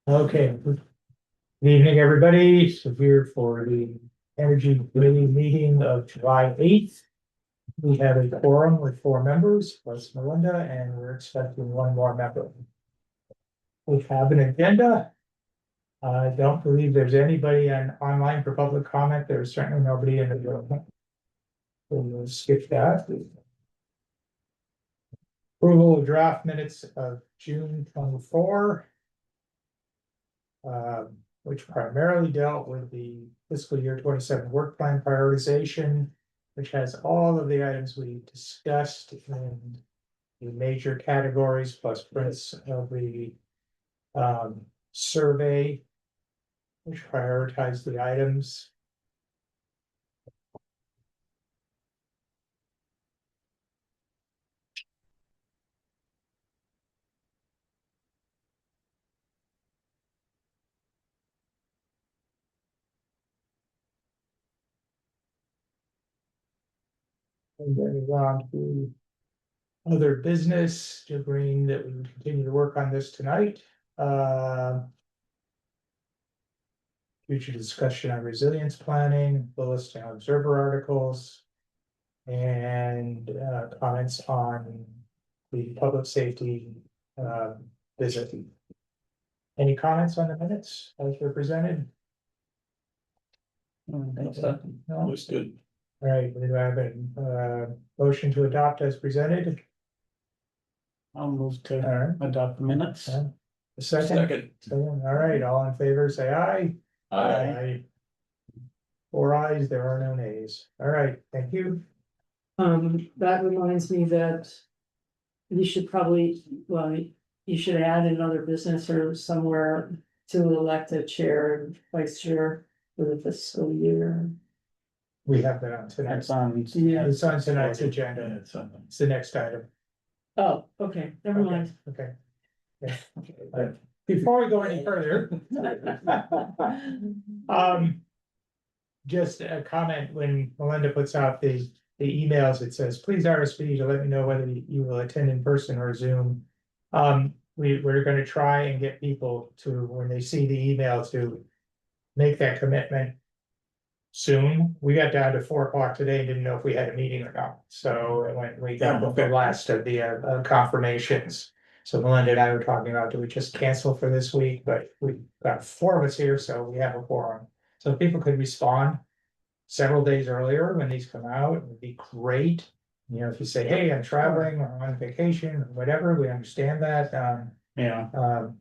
Okay, good evening, everybody. So here for the Energy Committee meeting of July 8th. We have a quorum with 4 members, plus Melinda, and we're expecting 1 more member. We have an agenda. I don't believe there's anybody online for public comment. There's certainly nobody in the room. We'll skip that. Approval of draft minutes of June 24. Which primarily dealt with the fiscal year 27 work plan prioritization, which has all of the items we discussed in the major categories, plus prints of the survey, which prioritized the items. And then we on to other business, agreeing that we would continue to work on this tonight. Future discussion on resilience planning, Williston Observer articles, and comments on the public safety visit. Any comments on the minutes as they're presented? No? Looks good. All right, we have a motion to adopt as presented. I'll move All to right. adopt the minutes. A second. All right, all in favor, say aye. Aye. 4 ayes, there are no nays. All right, thank you. That reminds me that you should probably, well, you should add another business or somewhere to elect a chair and vice chair for the fiscal year. We have that on tonight. That's on. Yeah. It's on tonight's agenda. It's the next item. Oh, okay, never mind. Okay. Yeah. Before we go any further. Just a comment, when Melinda puts out the emails, it says, please RSVP to let me know whether you will attend in person or Zoom. We're gonna try and get people to, when they see the email, to make that commitment soon. We got down to 4 o'clock today, didn't know if we had a meeting or not, so when we got the last of the confirmations. So Melinda and I were talking about, do we just cancel for this week? But we've got 4 of us here, so we have a quorum. So if people could respond several days earlier when these come out, it would be great. You know, if you say, hey, I'm traveling or I'm on vacation or whatever, we understand that. Yeah,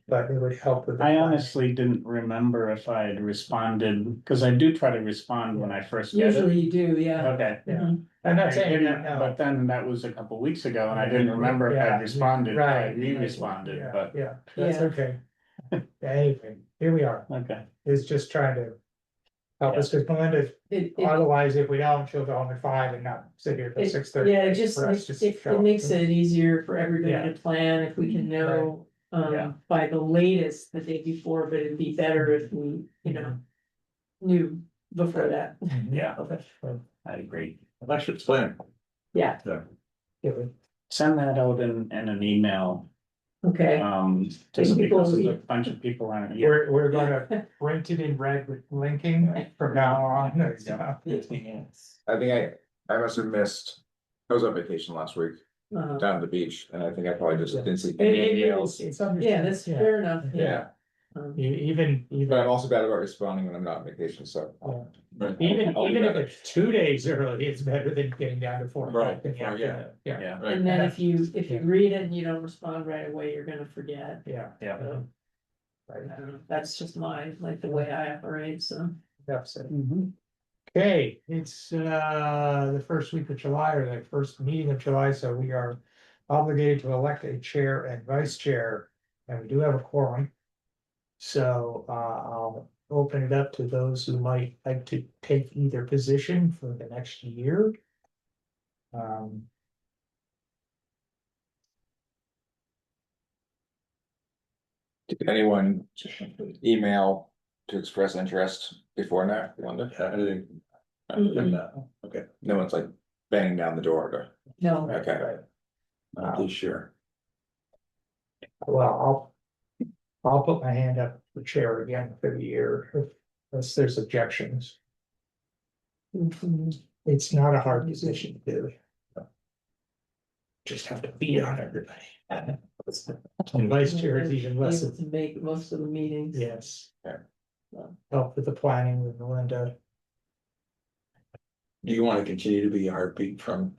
But it would help with. I honestly didn't remember if I had responded, because I do try to respond when I first get it. Usually you do, yeah. Okay. Yeah. I'm not I saying didn't, that, no. but then that was a couple weeks ago and I didn't remember if Yeah, I'd responded, right. I re-responded, Yeah, but, yeah, that's Yeah. okay. Anyway, here we are. okay. It's just trying to help us, because Melinda, It, otherwise, if we don't, she'll go home at 5 and not sit here till 6:30. yeah, it just, it makes it easier for everybody Yeah. to plan if we can know. Yeah. By the latest the day before, but it'd be better if we, knew before that. Yeah, Okay. I agree. I should explain. Yeah, Send that out in an email, okay, just People because read. a bunch of people aren't here. We're gonna print it in red with linking from now on. I think I must have missed, I was on vacation last week down at the beach, and I think I probably just didn't see any emails. It's yeah, that's fair enough, yeah. Yeah, Even but I'm also bad about responding when I'm not on vacation, so. even if it's 2 days early, it's better than getting down to 4 o'clock in the Right, yeah. afternoon. Yeah, Yeah, Right. And then if you Yeah. read it and you don't respond right away, you're gonna forget. yeah. yeah. Right. I don't know, that's just like the way I operate, so. That's it. Mhm. Okay, it's the first week of July, or the first meeting of July, so we are obligated to elect a chair and vice chair, and we do have a quorum. So I'll open it up to those who might like to take either position for the next year. Did anyone email to express interest before now? Okay, no one's like banging down the door to, No, okay. Right. Please sure. Well, I'll put my hand up for chair again for the year, unless there's objections. Mhm. It's not a hard position to do. Just have to beat on everybody. And vice chair is even less, Able to make most of the meetings. yes. Yeah. Help with the planning with Melinda. Do you want to continue to be a heartbeat from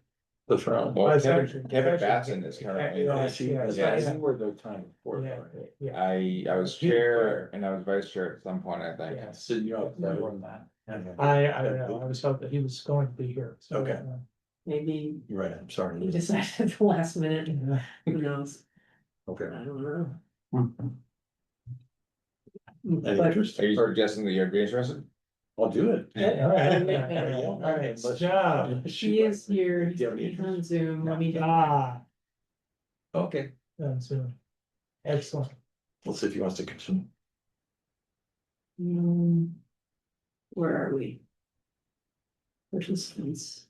the throne? Well, Well, Kevin, actually- Kevin actually, Batson is currently. yeah, I see, yeah, I yeah. see where the time before. Yeah, yeah, I was chair and I was vice chair at some point, I think. yes. So you know, Never on that. I don't know, I was hoping he was going to be here. So, Okay. Maybe you're right, I'm he sorry. decided at the last minute, yeah. who knows, Okay. I don't know. Any But interest? Are you suggesting that you'd be interested? I'll do it. All right, Yeah. all right, so, he is here, Do you have any he's on interest? Zoom, let me. Okay, on Zoom. Excellent. we'll see if he wants to continue. Where are we? Participants.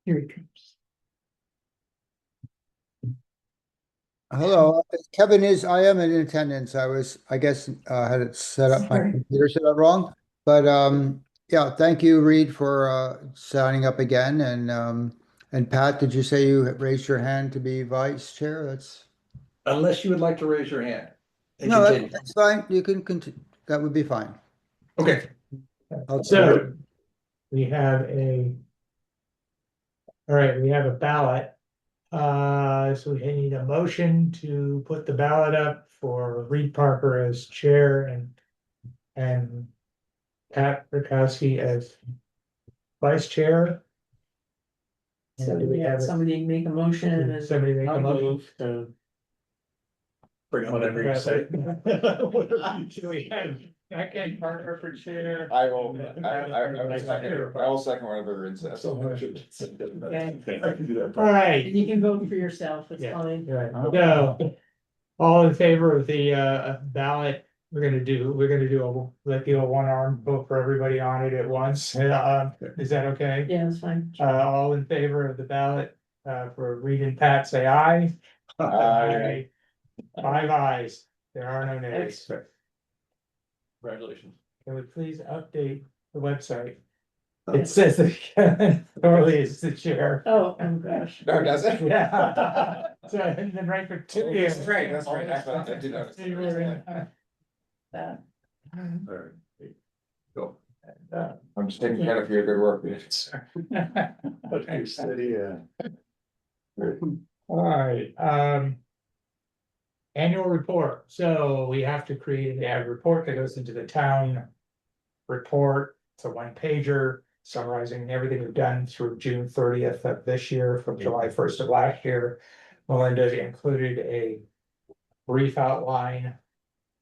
Here he comes. Hello, Kevin I am in attendance. I guess, had it set up, my Sorry. computer set up wrong. But, yeah, thank you, Reed, for, signing up again. And Pat, did you say you raised your hand to be vice chair? Unless you would like to raise your hand. and No, continue. that's fine. You can continue. That would be fine. Okay, So we have all right, we have a ballot. So we need a motion to put the ballot up for Reed Parker as chair and Pat Rakowski as vice chair. So And do we we have have somebody make a motion and somebody make a I'll motion? move to bring on whatever you say. Do we have second Parker for chair? I will, I will second whatever it says. I can do that. All right. you can vote for yourself, it's Yeah. fine. Right, so, all in favor of the ballot, we're gonna do like the old one arm vote for everybody on it at once, is that okay? Yeah, it's fine. All in favor of the ballot, for Reed and Pat, say aye. Aye. 5 ayes, there are no nays. Congratulations. Can we please update the website? It says that Kevin Thorley is the chair. Oh gosh. No, does it? Yeah. So, and then right for 2 years. That's right, I did notice. That. All right. Go. I'm just taking credit for your good work. Okay, steady, All right, annual report, so we have to create a report that goes into the town report. It's a 1-pager summarizing everything we've done through June 30th of this year from July 1st of last year. Melinda included a brief outline.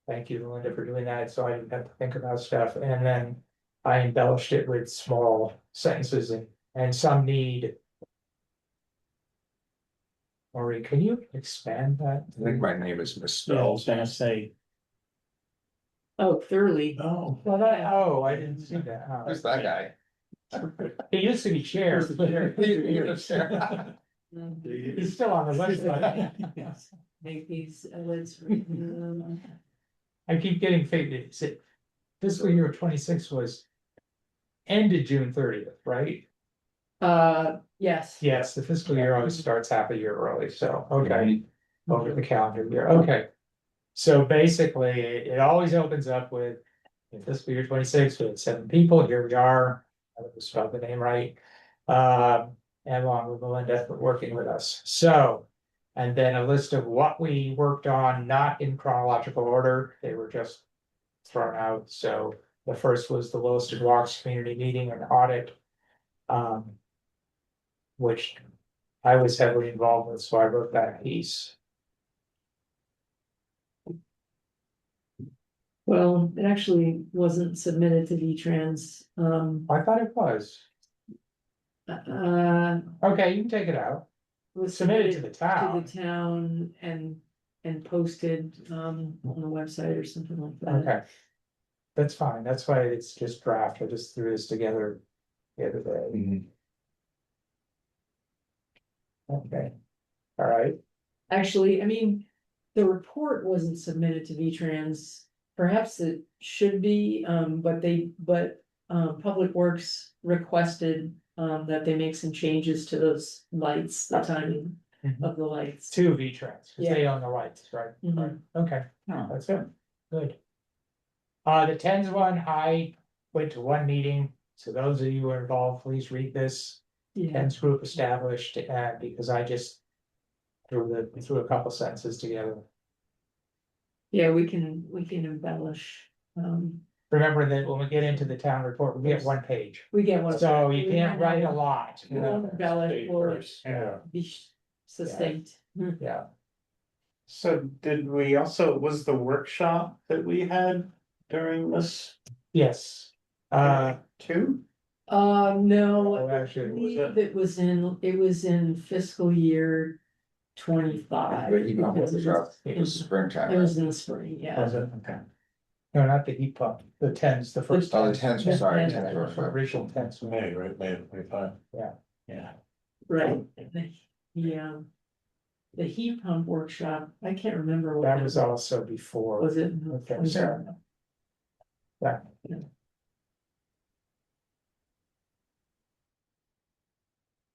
Thank you, Melinda, for doing that, so I didn't have to think about stuff, and then I embellished it with small sentences and some need. Maureen, can you expand that? I think my name is Yeah, I misspelled. was gonna say, Oh, thoroughly. Oh, I didn't see that. Oh. Who's that guy? He used to be chair. He's still on the website. Make these, let's. I keep getting faded. Fiscal year 26 was ended June 30th, right? Yes. Yes, the fiscal year always starts half a year early, so, okay, over the calendar year, okay. So basically, it always opens up with, in fiscal year 26, we had 7 people, here we are, I hope I spelled the name right. And along with Melinda working with us, so. And then a list of what we worked on, not in chronological order, they were just thrown out, so. The first was the Williston Walks Community Meeting and Audit. Which I was heavily involved with, so I wrote that piece. Well, it actually wasn't submitted to V-Trans, I thought it was. Okay, you can take it out. was Submitted to submitted the town. to the town and posted, on the website or something like that. Okay. that's fine, that's why it's just draft, I just threw this together the other day, okay. All right, Actually, I mean, the report wasn't submitted to V-Trans. Perhaps it should be, but Public Works requested, that they make some changes to those lights, the timing of the lights. two V-Trans, because they own the lights, right? Mhm. Right. Okay, Oh, that's it, good. The tens one, I went to one meeting, so those of you who are involved, please read this. Yeah, Tens group established, because I just threw a couple sentences together. yeah, we can embellish, Remember that when we get into the town report, we get one page, we get one. so you we can't might write a not lot. We'll embellish, we'll Yeah, be succinct. yeah, so did we also, was the workshop that we had during this yes. too? No, Oh, I actually, believe it was in fiscal year 25. The heat pump because it workshop, was it was in- springtime. It was in the spring, yeah. Was it? Okay. No, not the heat pump, the tens, the first. Oh, the tens, sorry, Yeah. tens workshop. Original tens. May, right, May of 25. Yeah. Yeah. Right, the heat pump workshop, I can't remember what. That was also before. Was it? Okay, so- Yeah.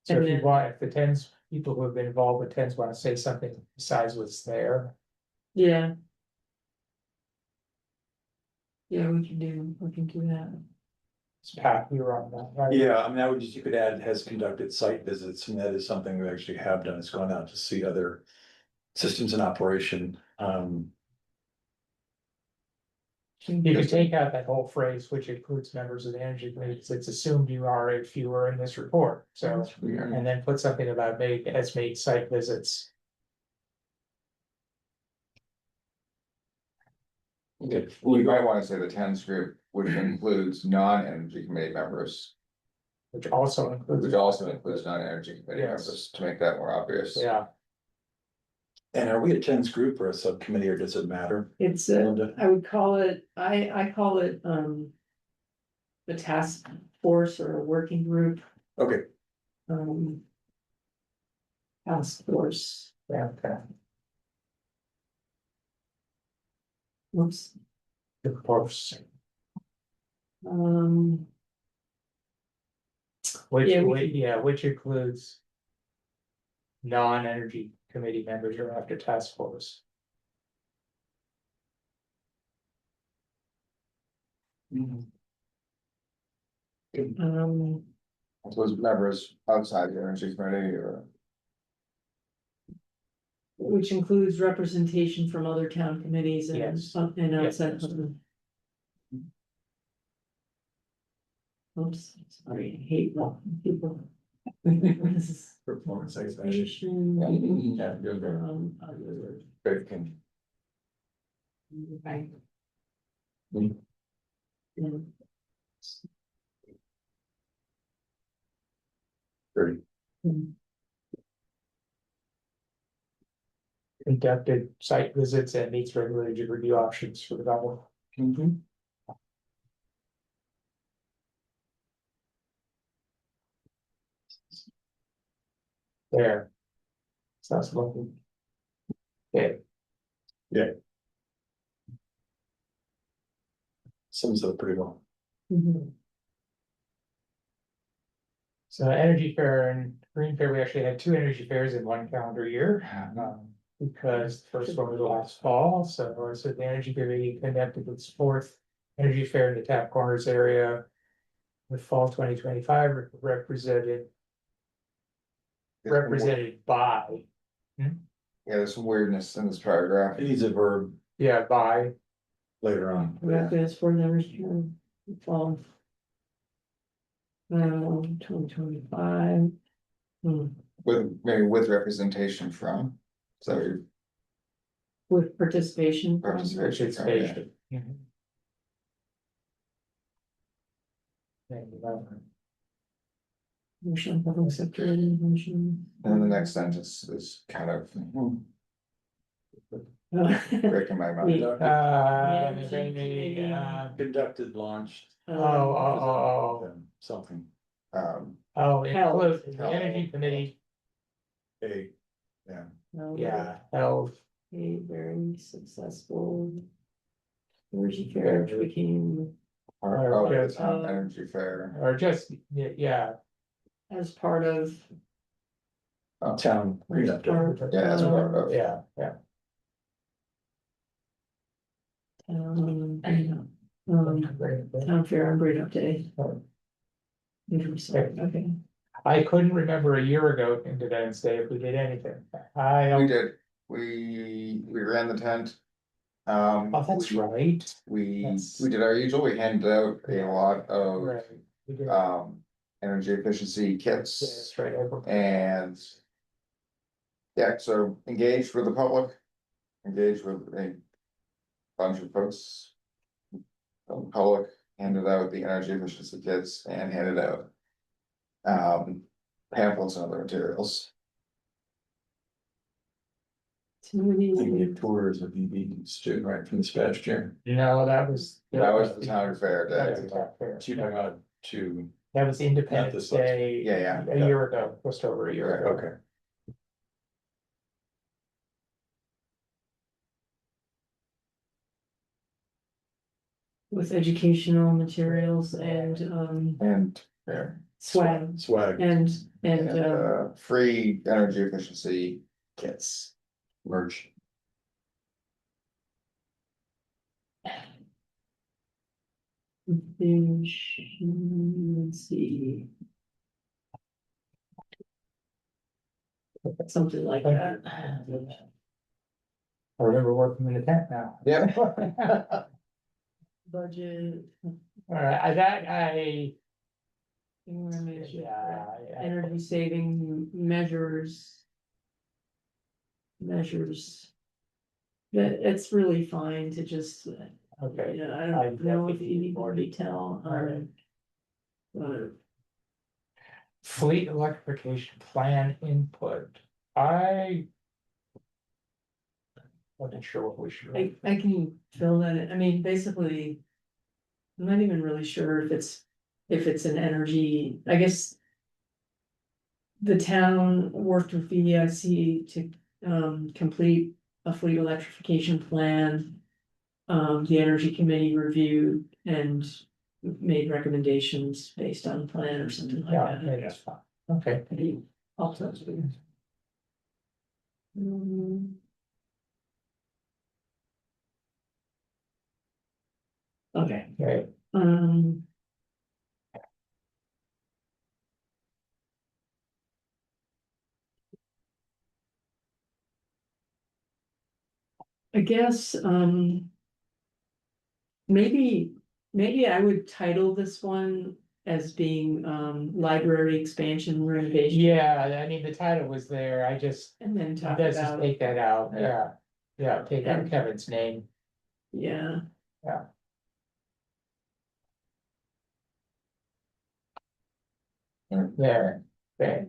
So And if you then- want, if the tens, people who have been involved with tens want to say something besides what's there. Yeah. Yeah, we can do that. It's Pat, you were on that, right? Yeah, I mean, I would just, you could add, has conducted site visits, and that is something we actually have done, it's gone out to see other systems in operation. You could take out that whole phrase, which includes members of the energy committee, because it's assumed you are if you were in this report, so. And then put something about made site visits. We might wanna say the tens group, which includes non-energy committee members, Which also includes. which also includes non-energy committee Yes. members, to make that more obvious. Yeah, And are we a tens group or a subcommittee, or does it matter? It's Linda? I would call it, I call it, the task force or a working group, Okay, task force, yeah, okay. oops, Of course, which, Yeah, we which includes. Non-energy committee members are after task force. Those members outside the energy committee or. which includes representation from other town committees and, Yes. and outside Yes. of them. Oops, sorry, I hate walking people. This is performance participation, Yeah, you're good. other- Great, can- right. Mm. Yeah. Great. Conducted site visits and meets regularly to review options for development. There. Sounds lovely. Okay, Sums it up pretty well. Mhm. so energy fair and green fair, we actually had two energy fairs in one calendar year. Because the first one was last fall, so the energy committee conducted its fourth energy fair in the Tap Corners area. The fall 2025 represented by, Yeah, there's some weirdness in this paragraph. It needs a verb yeah, by, later on. Records for numbers, fall. 2025. With, maybe with representation from, so With participation. from- participation. from, yeah. participation. Thank you. Motion, public sector, motion. And then the next sentence is kind of. breaking my mind. Conducted, launched, something, Oh, Health. include the energy committee, yeah, health, A very successful. Energy fair, which became Or the yes. town energy fair. or just, yeah. as part of. town cleanup day. Yeah, that's part of. Yeah. Town fair and break up day. Okay, I couldn't remember a year ago Independence Day if we did anything. I We don't, did, we ran the tent. oh, that's right. We That's- did our usual, we handed out a lot of Right. We did. energy efficiency Yeah, kits that's right. and. Yeah, so engaged with the public, engaged with a bunch of folks. From the public, handed out the energy efficiency kits and handed out. Pamphlets and other materials. You can get tours of EVs too, right, from this past year. No, that was. That was the town fair That was day. the town fair. So you're talking about two, That was Independence this last- Day. Yeah. A year ago, just over a year ago. okay. with educational materials and And there. swag Swag, and Free energy efficiency kits. merch. let's see. Something like that. I remember working in the tent now. Yeah. Budget. Alright, yeah. Energy saving measures. That it's really fine to just, Okay. yeah, I don't know if you need more detail. Fleet electrification plan input, I. Wasn't sure what we should. I can fill that in, I mean, basically. I'm not even really sure if it's an energy, I guess. The town worked with VEIC to complete a fleet electrification plan. The energy committee reviewed and made recommendations based on the plan or something like Yeah, that. that's fine, okay. Also. Okay, Okay, I guess, maybe I would title this one as being, library expansion renovation. yeah, I mean, the title was there, I just, And then talk let's just about, take that out, yeah, take out And- Kevin's name. yeah. There, okay.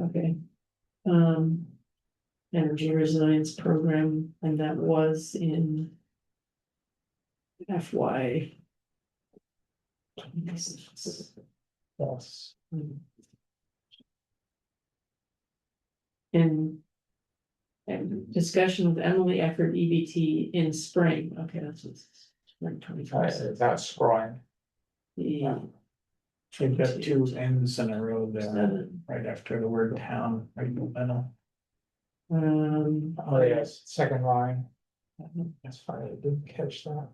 Okay. Energy resilience program, and that was in. FY. Yes, And discussion with Emily Eckert EBT in spring, okay, that's what's. Spring 2026. that's scrolling, Yeah. We've got two N's in a row there, Seven. right after the word town, right in the middle. oh yes, second line. That's funny, I didn't catch that.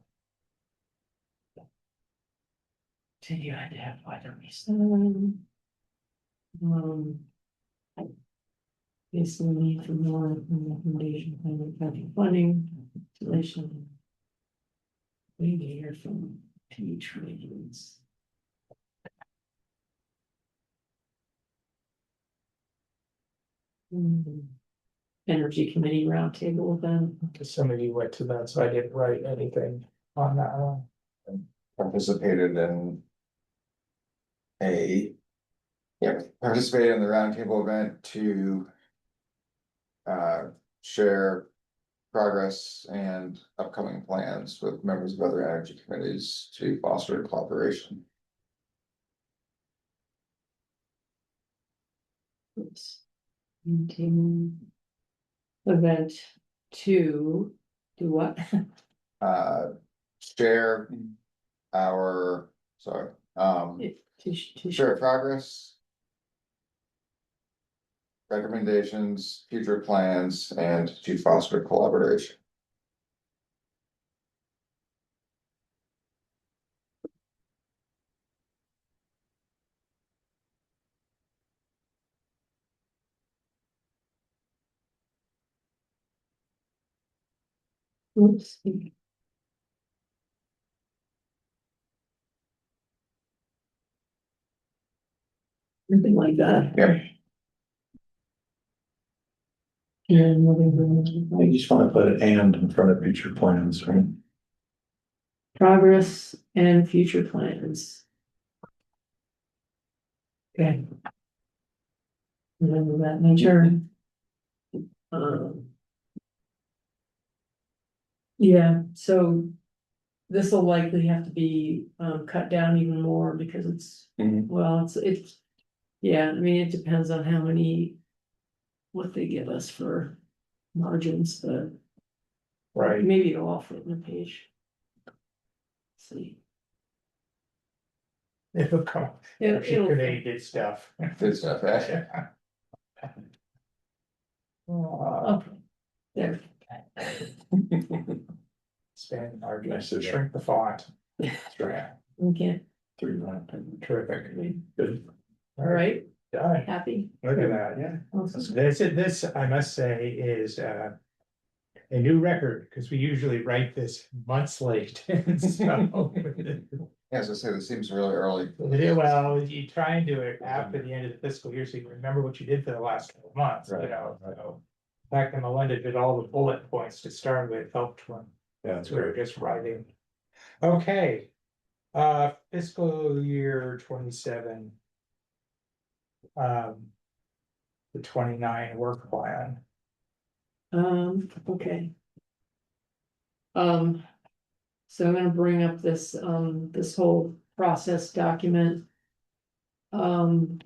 Continue to identify the reason. Based on the need for more recommendation, funding, installation. We need to hear from P trades. Energy committee roundtable event. Cause some of you went to that, so I didn't write anything on that one. Participated in. Participated in the roundtable event to. share progress and upcoming plans with members of other energy committees to foster collaboration. Oops. Maintain event to do what? Share our, sorry, To share progress, recommendations, future plans, and to foster collaboration. Oops. Something like that. Yep. And moving I just want to put an and in front of future plans, right? progress and future plans. Okay. And then of that nature. Yeah, so this will likely have to be cut down even more because it's, Mhm. well, it's, yeah, I mean, it depends on how many. What they give us for margins, but Right. maybe it'll all fit in a page. See. It'll come, It'll committee did stuff. Good stuff, eh? Okay, there. Expand our, Nice to shrink the font. Right. Okay, 3-1. Terrific. Good. all right, Done. happy. Look at that, yeah. Awesome. This, I must say, is a new record, because we usually write this months late. So, As I say, this seems really early. yeah, well, you try and do it after the end of the fiscal year, so you can remember what you did for the last 12 months, you Right, know, right. so. Back when Melinda did all the bullet points to start with, helped when Yeah, that's we were great. just writing. Okay, fiscal year 27. The 29 work plan. Okay. So I'm gonna bring up this, this whole process document. To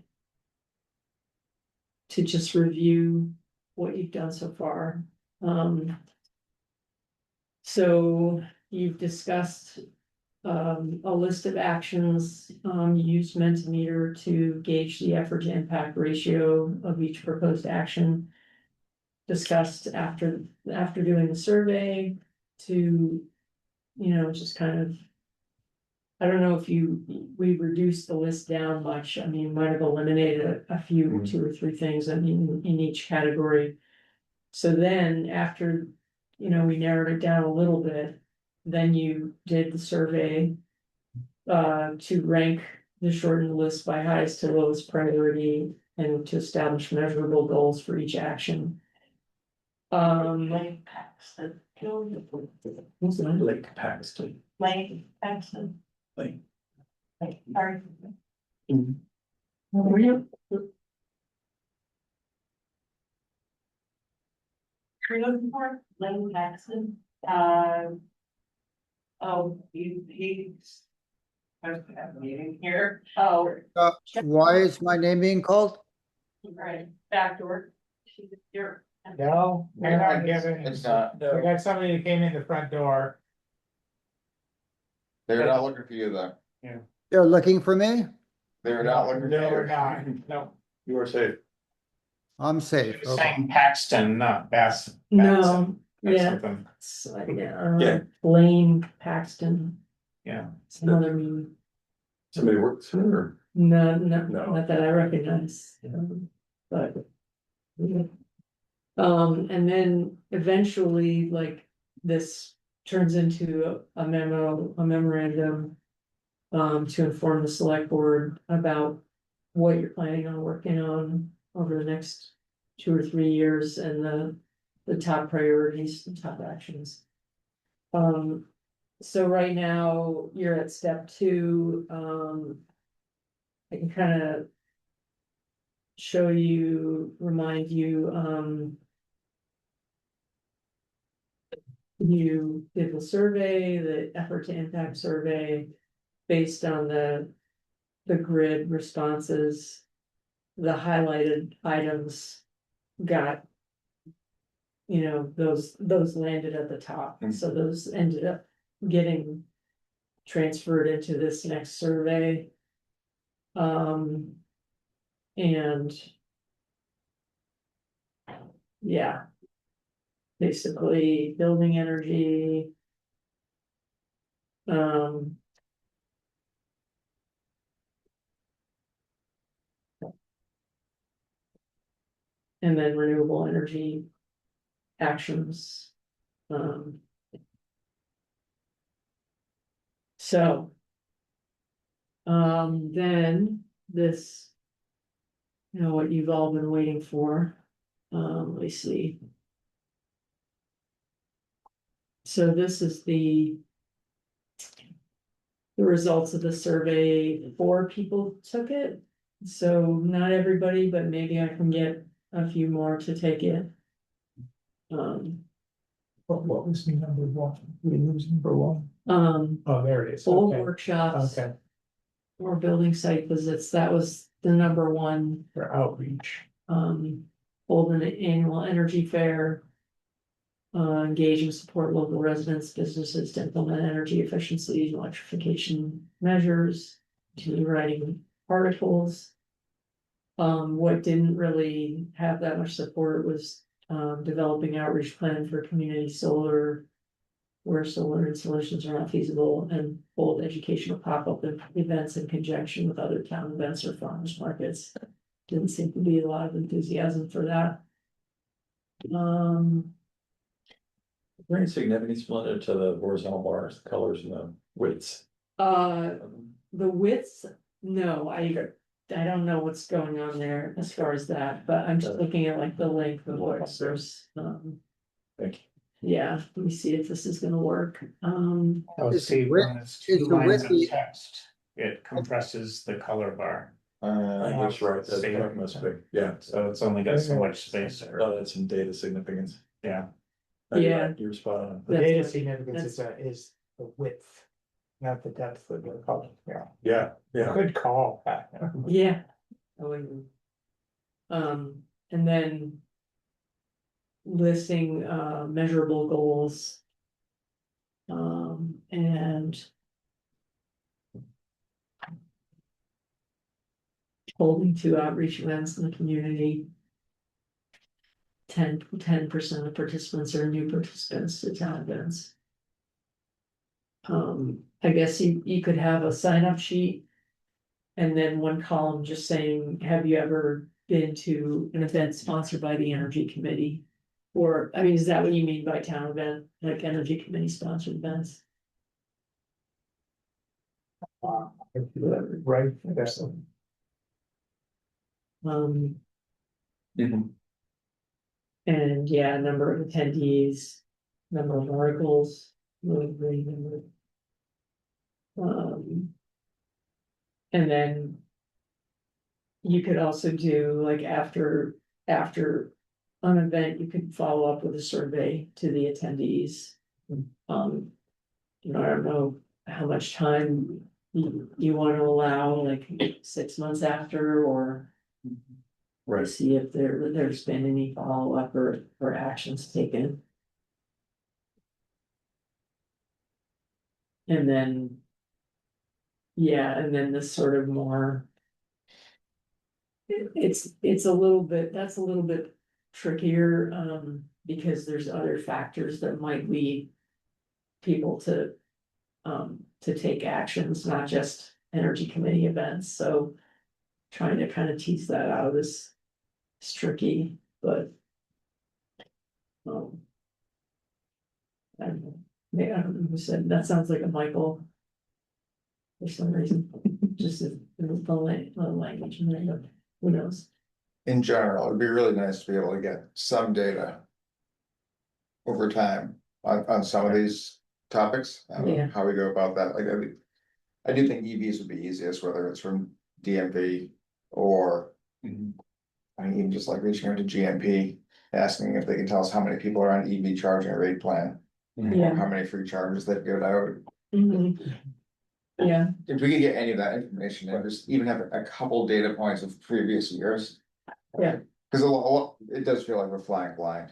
just review what you've done so far. So you've discussed a list of actions, you used Mentimeter to gauge the effort to impact ratio of each proposed action. Discussed after doing the survey to, just kind of. I don't know if we reduced the list down much, I mean, might have eliminated a few, Mhm. 2 or 3 things, I mean, in each category. So then after, we narrowed it down a little bit, then you did the survey. To rank the shortened list by highest to lowest priority and to establish measurable goals for each action. Lake Paxton. What's the name? Lake Paxton. Lake Paxton. Lake. Sorry. Were you? You're looking for Lake Paxton. Oh, he's supposed to have a meeting here. Oh, Why is my name being called? right, back door. You're. No, we're not giving, It's not, we got somebody that came in the front door. they're not looking for you though. They're looking for me? They're not looking for you. No, we're not, no. You are safe. I'm safe. It was Okay. saying Paxton, not Bass. No, Or yeah, something, Yeah. Blaine Paxton, yeah. some other mean. Somebody works here or? No, No. not that I recognize, but. Yeah. And then eventually, like, this turns into a memorandum. To inform the select board about what you're planning on working on over the next 2 or 3 years and the top priorities, the top actions. So right now, you're at step 2, I can kind of. Remind you, you did the survey, the effort to impact survey, based on the grid responses. The highlighted items got, you know, those landed at the top, so those ended up getting transferred into this next survey. And yeah, basically building energy. And then renewable energy actions. So. Then this. You know, what you've all been waiting for. Let me see. So this is the results of the survey. 4 people took it. So not everybody, but maybe I can get a few more to take it. What was the number one? We lose number one? Um, Oh, there it is. full Okay. workshops. Okay, Or building site visits, that was the number one. for outreach. Hold an annual energy fair. Engage and support local residents, businesses to implement energy efficiency and electrification measures, continue writing articles. What didn't really have that much support was, developing outreach plan for community solar. Where solar installations are not feasible, and hold educational pop-up events in conjunction with other town events or farmers markets. Didn't seem to be a lot of enthusiasm for that. Is there any significance limited to the horizontal bars, the colors and the widths? The widths, no, I don't know what's going on there as far as that, but I'm just looking at like the length of borders. Thank you. Yeah, let me see if this is gonna work. Oh, Is see, the width- when it's is 2 the lines of width- text, it compresses the color bar, That's right, that's See. that must be, yeah. so it's only got so much space there, Oh, that's some data significance. yeah. Yeah. You're spot on. The That's data right. significance is the width, not the depth of the color. Yeah, Yeah, yeah. good call, Pat. Yeah. And then. Listing measurable goals. And. Holding 2 outreach events in the community. 10% of participants are new participants to town events. I guess you could have a sign up sheet. And then one column just saying, have you ever been to an event sponsored by the Energy Committee? Or, I mean, is that what you mean by town event, like Energy Committee sponsored events? Right, I guess so. Mhm. And yeah, number of attendees, number of articles, really number. And then. You could also do like after an event, you could follow up with a survey to the attendees. You know, I don't know how much time you want to allow, like 6 months after, or Right. see if there's been any follow-up or actions taken. And then. Yeah, and then this sort of more. It's a little bit, that's a little bit trickier, because there's other factors that might lead people to take actions, not just energy committee events, so trying to kind of tease that out is tricky, but I don't know, maybe, I don't know who said, that sounds like a Michael for some reason, just the language in there, but who knows? In general, it'd be really nice to be able to get some data. Over time on some of these topics, I don't know Yeah. how we go about that, like, I do think EVs would be easiest, whether it's from DMV or. Mhm. I mean, even just like reaching out to GMP, asking if they can tell us how many people are on EV charging rate plan. Yeah. how many free charges they've given out. Mhm. Yeah, If we could get any of that information and just even have a couple data points of previous years. Yeah. Cause a lot, it does feel like we're flying blind.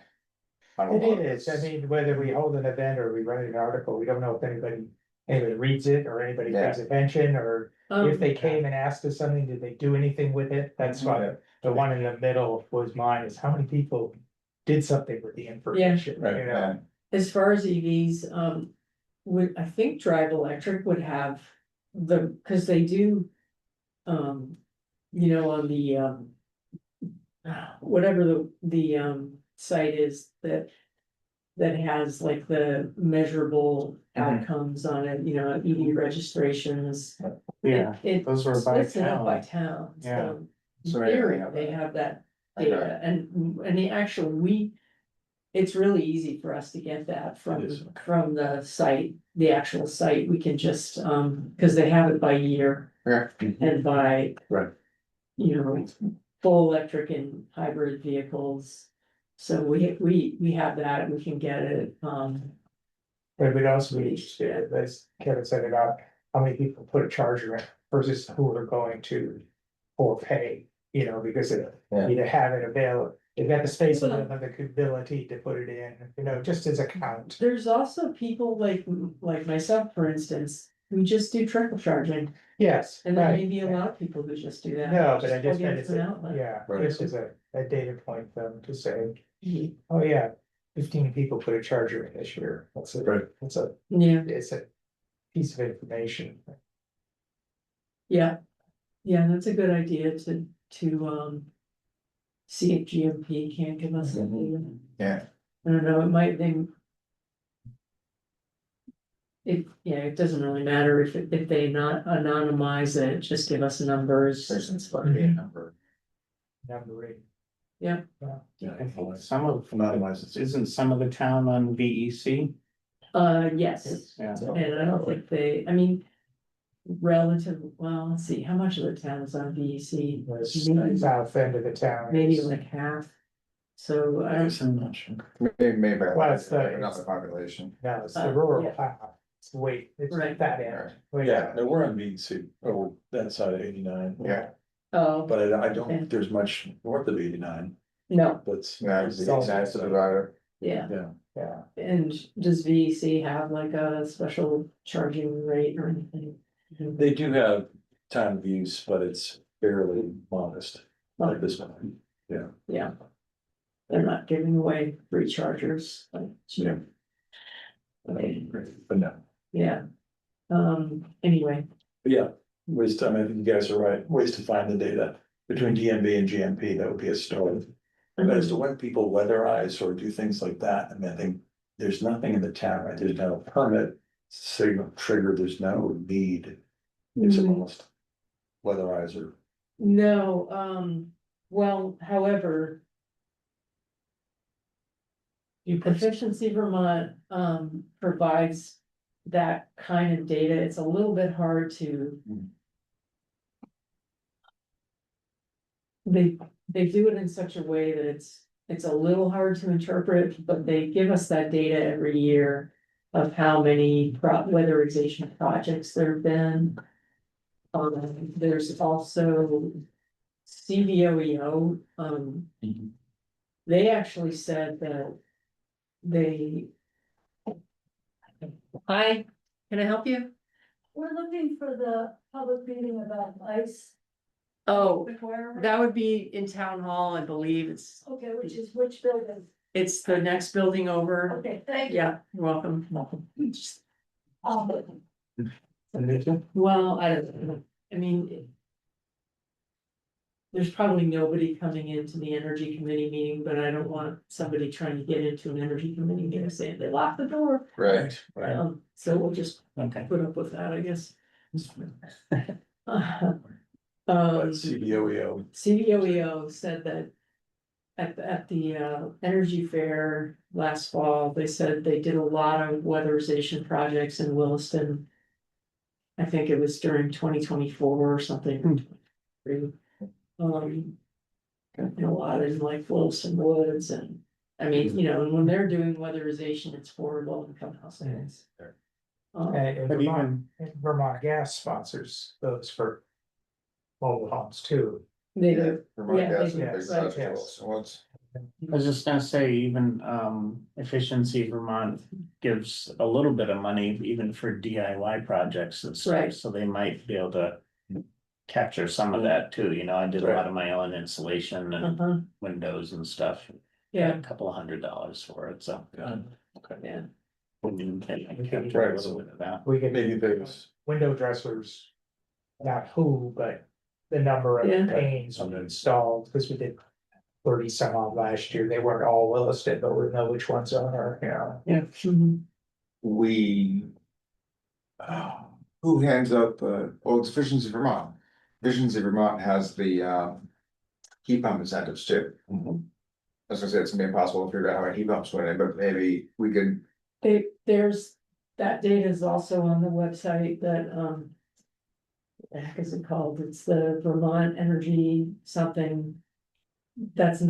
on a lot It of is, I this. mean, whether we hold an event or we write an article, we don't know if anybody reads it or anybody pays attention, or if they came and asked us something, did they do anything with it? That's why the one in the middle was mine, is how many people did something with the information, Right, you know? as far as EVs, I think Drive Electric would have cause they do. On the, whatever the site is that has like the measurable outcomes on it, EV registrations. Yeah, It those were by splits it up by town. town, Yeah. so in So maybe they theory, have they that. have that Okay. data, and the actual, it's really easy for us to get that It is. from the site, the actual site, we can just, cause they have it by year. Okay. And by. Right. Full electric and hybrid vehicles. So we have that, and we can get it, But we'd also be interested, as Kevin said about how many people put a charger in versus who are going to or pay, because it Yeah. either have it available, they've got the space and have the ability to put it in, just as a count. there's also people like myself, for instance, who just do trickle charging. Yes, And there right. may be a lot of people who just do that. No, but I just plug meant in it's, an outlet. yeah, Right. this is a data point for them to say, Mhm. oh yeah, 15 people put a charger in this year. Right. Yeah, It's a piece of information. yeah, that's a good idea to see if GMP can give us that data. Yeah, I don't know, it might then. It doesn't really matter if they not anonymize it, just give us numbers. there's It's supposed to be a fine. number. Numbering. Yeah. Some of, Anonymized. isn't some of the town on VEC? Yes, Yeah. and I don't think I mean. Well, let's see, how much of the town is on VEC? The south end of the town. Maybe like half. So I don't, I'm not sure. Maybe Well, it's the- another population. No, it's the rural yeah. half. It's it's Right. that end. Yeah, no, we're on VC, that side of 89. Yeah, oh, But I don't Okay. think there's much north of 89, no, that's. yeah, it's the nice divider. yeah, Yeah, Yeah, and does VEC have like a special charging rate or anything? they do have time of use, but it's fairly modest at this point. Yeah. They're not giving away free chargers, like. Yeah. Okay, But no, yeah. Anyway, but yeah, ways to, I think you guys are right, ways to find the data between DMV and GMP, that would be a start. But as to when people weatherize or do things like that, I think there's nothing in the town, right? There's no permit signal trigger, there's no need. It's Mhm. almost weatherizer. no, well, however. Efficiency Vermont provides that kind of data. It's a little bit hard to. They do it in such a way that it's a little hard to interpret, but they give us that data every year. Of how many weatherization projects there have been. There's also CVOEO, Mhm. they actually said that. Hi, can I help you? We're looking for the public meeting about ice Oh, requirement. that would be in town hall, I believe. Okay, which building? It's the next building over. Okay, thank you. Yeah, you're welcome. Um, Well, I don't know. I mean. There's probably nobody coming into the energy committee meeting, but I don't want somebody trying to get into an energy committee meeting saying they locked the door. Right. So we'll just Okay. put up with that, I guess. But CBOEO, CVOEO said that. At the energy fair last fall, they said they did a lot of weatherization projects in Williston. I think it was during 2024 or something. And a lot in like Wilson Woods and I mean, you know, and when they're doing weatherization, it's for low income households. And But Vermont Gas sponsors those for mobile homes too. They do, Vermont yeah, Gas they and do, big right, project yes. rules. So what's, I was just gonna say, even Efficiency Vermont gives a little bit of money even for DIY projects and stuff, Right. so they might be able to. Capture some of that too, you know, I did a lot of my own insulation and uh-huh, windows and stuff. yeah, A couple of $100 for it, so. yeah, When you can capture Right. a little bit of that. We could. Maybe there's, Window dressers. Not who, but the number Yeah. of panes installed, because we did 30 some odd last year. They weren't all Williston, but we know which ones are, you know. yeah. Mhm. we. Who hands up, well, it's Efficiency Vermont. Efficiency Vermont has the, heat pump incentives too. Mhm. I was gonna say it's gonna be impossible to figure out how many heat pumps went in, but maybe we could, There's, that data is also on the website that, what the heck is it called? It's the Vermont Energy something. That's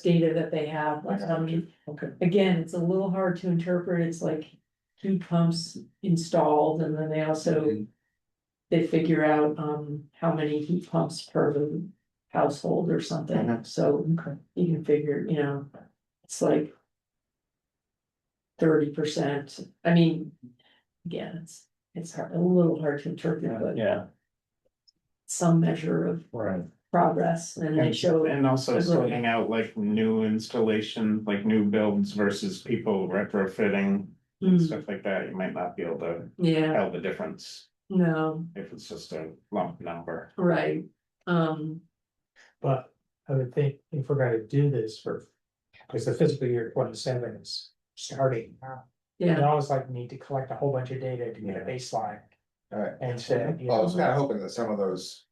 data that they have, like, I mean, okay. again, it's a little hard to interpret, it's like heat pumps installed, and then they also. They figure out, how many heat pumps per household or something, so you can figure, you know, it's like. 30%, I mean, again, it's a little hard to interpret, but Yeah, some measure of Right. progress, and they show. and also the growth. sorting out like new installation, like new builds versus people retrofitting. And Mm, stuff like that, you might not be able to yeah, tell the difference no, if it's just a lump number. right, But I would think if we're gonna do this because the fiscal year 27 is starting now. We yeah, always like need to collect a whole bunch of data to get a baseline alright. and say, you I know. was kind of hoping that some of those.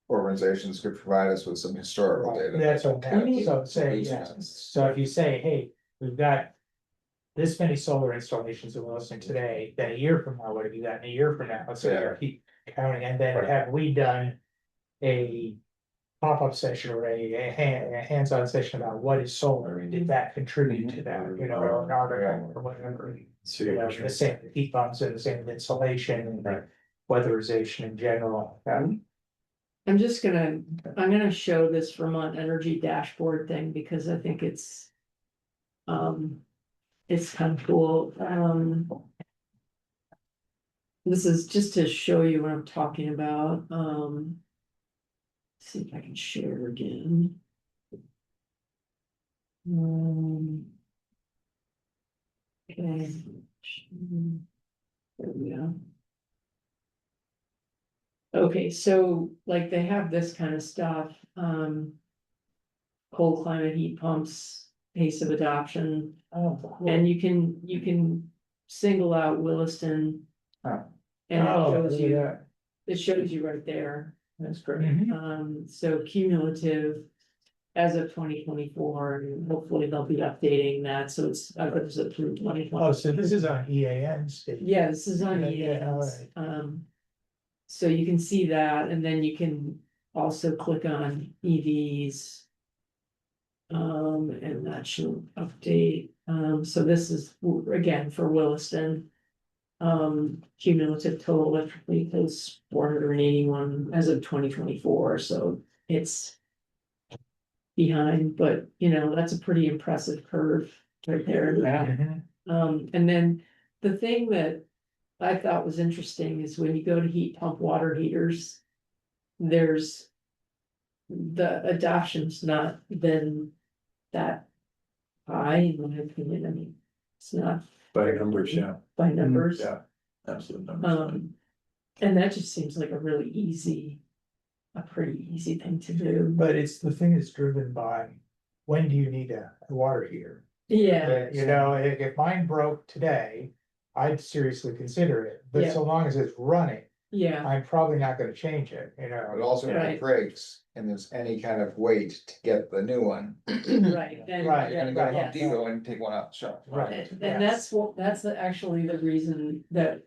Organizations could provide us with some historical data. That's what, You mean- so say, Leads yeah, us. so if you say, hey, we've got. This many solar installations in Williston today, then a year from now, what have you got in a year from now, so Yeah. you're keep counting, and then Right. have we done? A pop-up session or a hands-on session about what is solar, and did that contribute to that, you know, or an article or whatever. See, You know, the same with heat pumps and the same with insulation and Right. weatherization in general. I'm gonna show this Vermont Energy dashboard thing, because I think it's. It's kind of cool, this is just to show you what I'm talking about, see if I can share again. Okay. There we go. Okay, so like they have this kind of stuff, cold climate heat pumps, pace of adoption, and you can single out Williston. Oh. And Oh, look at that. it shows you right there. That's great. So cumulative as of 2024, and hopefully they'll be updating that, so it's, it was approved 2020. Oh, so this is on EAN state. Yeah, this is on Yeah, EAS, alright. so you can see that, and then you can also click on EVs. And that should update, so this is, again, for Williston. Cumulative total electric vehicles 481 as of 2024, so it's. Behind, but you know, that's a pretty impressive curve right there. Mhm. And then the thing that I thought was interesting is when you go to heat pump water heaters. There's. The adoption's not been that high, in my opinion, I mean, it's not By numbers, yeah, by numbers. yeah, absolute numbers. And that just seems like a pretty easy thing to do. But it's the thing is driven by, when do you need a water heater? Yeah, You know, if mine broke today, I'd seriously consider it, but Yeah. so long as it's running, yeah, I'm probably not gonna change it, you But know. also if Right. it breaks and there's any kind of wait to get the new one. right, and. Right, You're gonna go to Home yes. Depot and take one out the shelf. Right. And that's actually the reason that.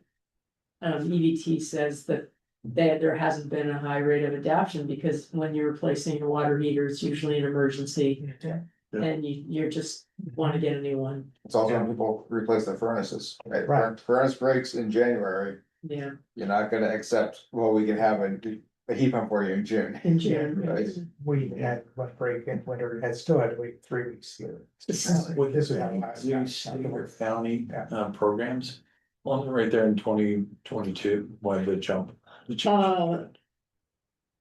EVT says that there hasn't been a high rate of adoption, because when you're replacing your water heater, it's usually an emergency. Yeah. and you're just wanna get a new one, It's also when people replace their furnaces, right? Right. Furnace breaks in January, yeah, you're not gonna accept, well, we can have a heat pump for you in June. in June. Right. We had one break in winter, had still had to wait 3 weeks here. This was our last. You time. see your county Yeah. programs, well, right there in 2022, why the jump? The jump.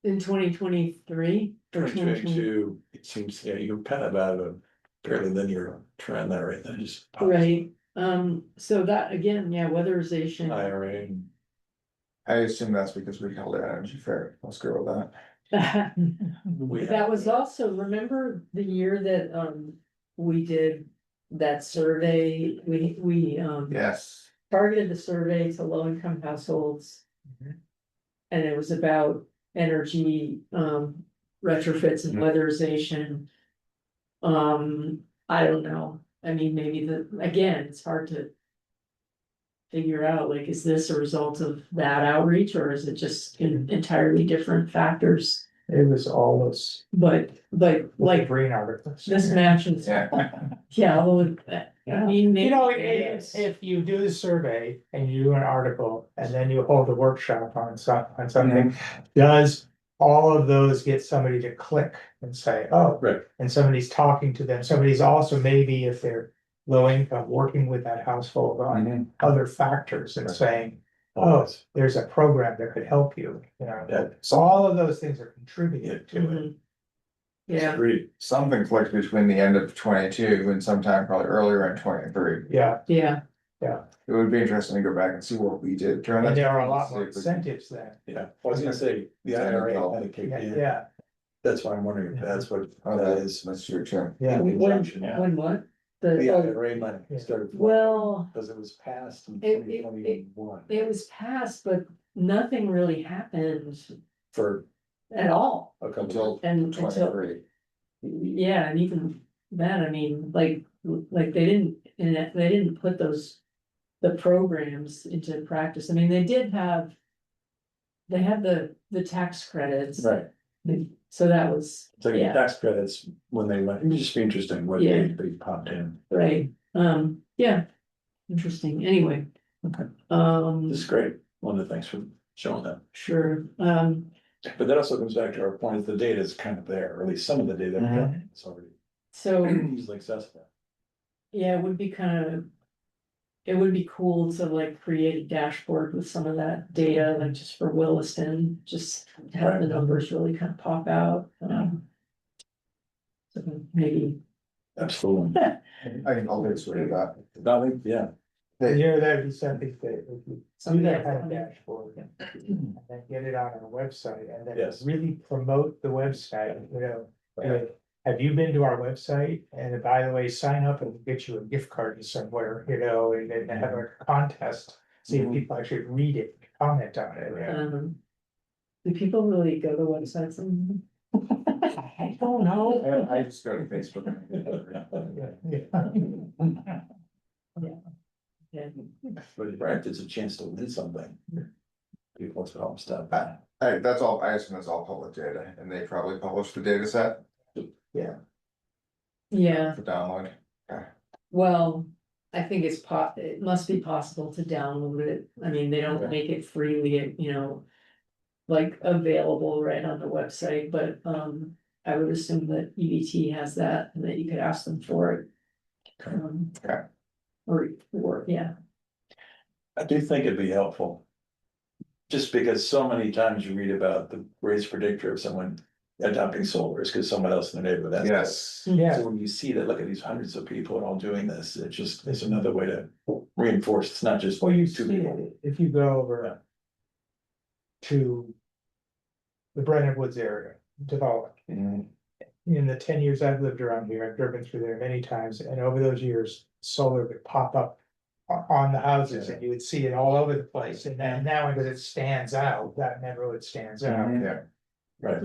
In 2023 or 2022, it seems, yeah, you're kind of out of a fairly linear trend there, right? That just. pops. Right, so that again, yeah, weatherization. IRA. I assume that's because we held an energy fair, let's go with that. That was also, remember the year that we did that survey, we Yes. targeted the survey to low income households. Mhm. And it was about energy retrofits and weatherization. I don't know, I mean, maybe again, it's hard to figure out, like, is this a result of that outreach, or is it just entirely different factors? It was all those, But like like, green articles. this matches, Yeah. yeah, although, I mean, You know, maybe it is. if you do the survey and you do an article and then you hold a workshop on something, does all of those get somebody to click and say, oh, Right. and somebody's talking to them, somebody's also maybe if they're low income, working with that household on other factors and Right. saying, oh, Always. there's a program that could help you, you know, Yeah. so all of those things are contributing to it. Mhm. Yeah, Agreed. Something clicked between the end of 22 and sometime probably earlier in 23. Yeah, yeah, It would be interesting to go back and see what we did during that. and there are a time, lot see more if we- incentives then. Yeah, I was gonna say, the IRA kind of kicked Yeah, in, yeah, that's why I'm wondering if that's what Oh, that that is. that's true too. yeah. In conjunction, yeah. when what? The The, IRA money Yeah. started. well, Because it was passed in It- twenty it- twenty-one it was passed, but nothing really happened for at all, a couple Until of. and until, 23. yeah, and even then, I mean, like they didn't put the programs into practice, I mean, they did have. They had the tax credits, Right, so that was, so the yeah, tax credits, when they went, it'd just be interesting what Yeah. they popped in. right, yeah, interesting, anyway. Okay. This is Um, great, Linda, thanks for showing that. sure, But that also comes back to our point, is the data is kind of there, or at least some of the data is already so. easily accessible. Yeah, it would be kind of. It would be cool to like create a dashboard with some of that data, like just for Williston, just have the Right. numbers really kind of pop out. So maybe, Absolutely. I'll get sort of that. Nothing, yeah, You know, that'd be something that if you do Something that else. kind of dashboard. And then get it on our website and then Yes. really promote the website, you know. Have you been to our website? And by the way, sign up and we'll get you a gift card somewhere, you know, and then have a contest. See if people actually read it, comment on it. do people really go to websites and? I don't know. I just go to Facebook. Yeah, but right, it's a chance to win something. People tell stuff. That's all, I assume that's all public data, and they probably publish the data set Yeah, yeah, for download. well, I think it must be possible to download it, I mean, they don't Okay. make it freely, you know. Like available right on the website, but I would assume that EVT has that and that you could ask them for it. Okay. Okay. Or, yeah, I do think it'd be helpful. Just because so many times you read about the greatest predictor of someone adopting solar is because someone else in the neighborhood has. Yes. yeah. So when you see that, look at these hundreds of people all doing this, it just, it's another way to reinforce, it's not just. Well, you two see, people. if you go over to the Brennan Woods area development. In the 10 years I've lived around here, I've driven through there many times, and over those years, solar would pop up on the houses, and you would see it all over the place, and then now because it stands out, that neighborhood stands out. Yeah, Right,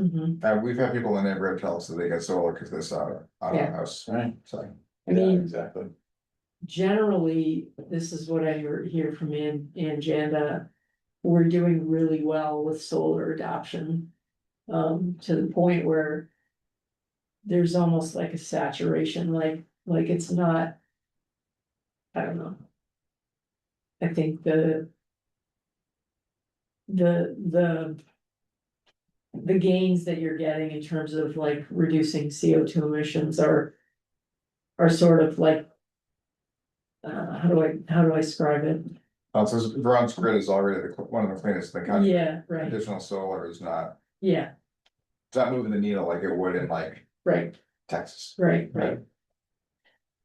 we've had people in the neighborhood tell us that they get solar because they saw it on Yeah. our house, right, so. I yeah, mean, exactly. generally, this is what I hear from Janda. We're doing really well with solar adoption. To the point where. there's almost like a saturation, like it's not. I don't know. I think the gains that you're getting in terms of like reducing CO2 emissions are sort of like, how do I describe it? So Vermont's grid is already one of the cleanest in the country. Yeah, right, Additional solar is not, yeah, it's not moving the needle like it would in like right, Texas. right. Right.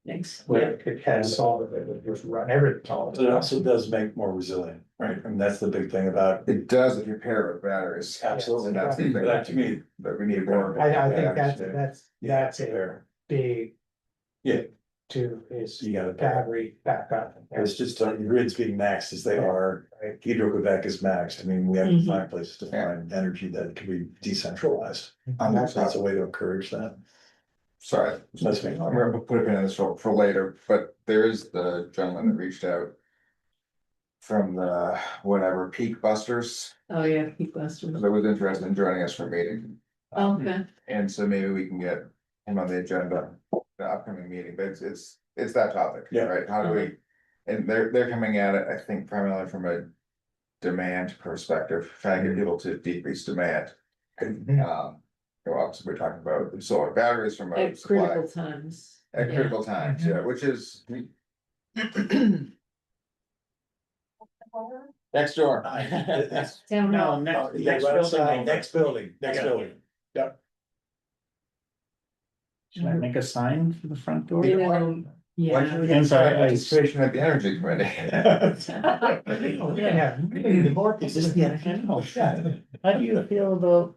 Thanks, Where yeah, it could kind of solve it, it would just run everything. But it also does make more resilient, right? And that's the big thing about. It does if you pair it with batteries. Absolutely, And that's the thing that to me. that we need more. I think Yeah. that's a Fair. big. Yeah. To is You gotta. battery backup. It's just the grids being maxed as they are, Right. Hydro-Quebec is maxed, I mean, we have to Mhm. find places to find energy that can be decentralized. On that So that's side, a way to encourage that. sorry, That's me. I'm gonna put a pin in this for later, but there is the gentleman that reached out. From the whatever Peak Busters, oh, yeah, keep questions. that was interested in joining us for a meeting. Okay, And so maybe we can get him on the agenda, the upcoming meeting, but it's that topic, Yeah. right? How do we? And they're coming at it, I think primarily from a demand perspective, trying to get people to decrease demand. Well, obviously, we're talking about solar batteries from a at supply critical times. at Yeah. critical times, yeah, which is. Next door. Town No, hall. next building. Next building, next Yeah. building. Should I make a sign for the front door? You know, Why should we yeah. get Sorry, a situation at the energy committee? We can have maybe more. Is this the end? How do you feel about?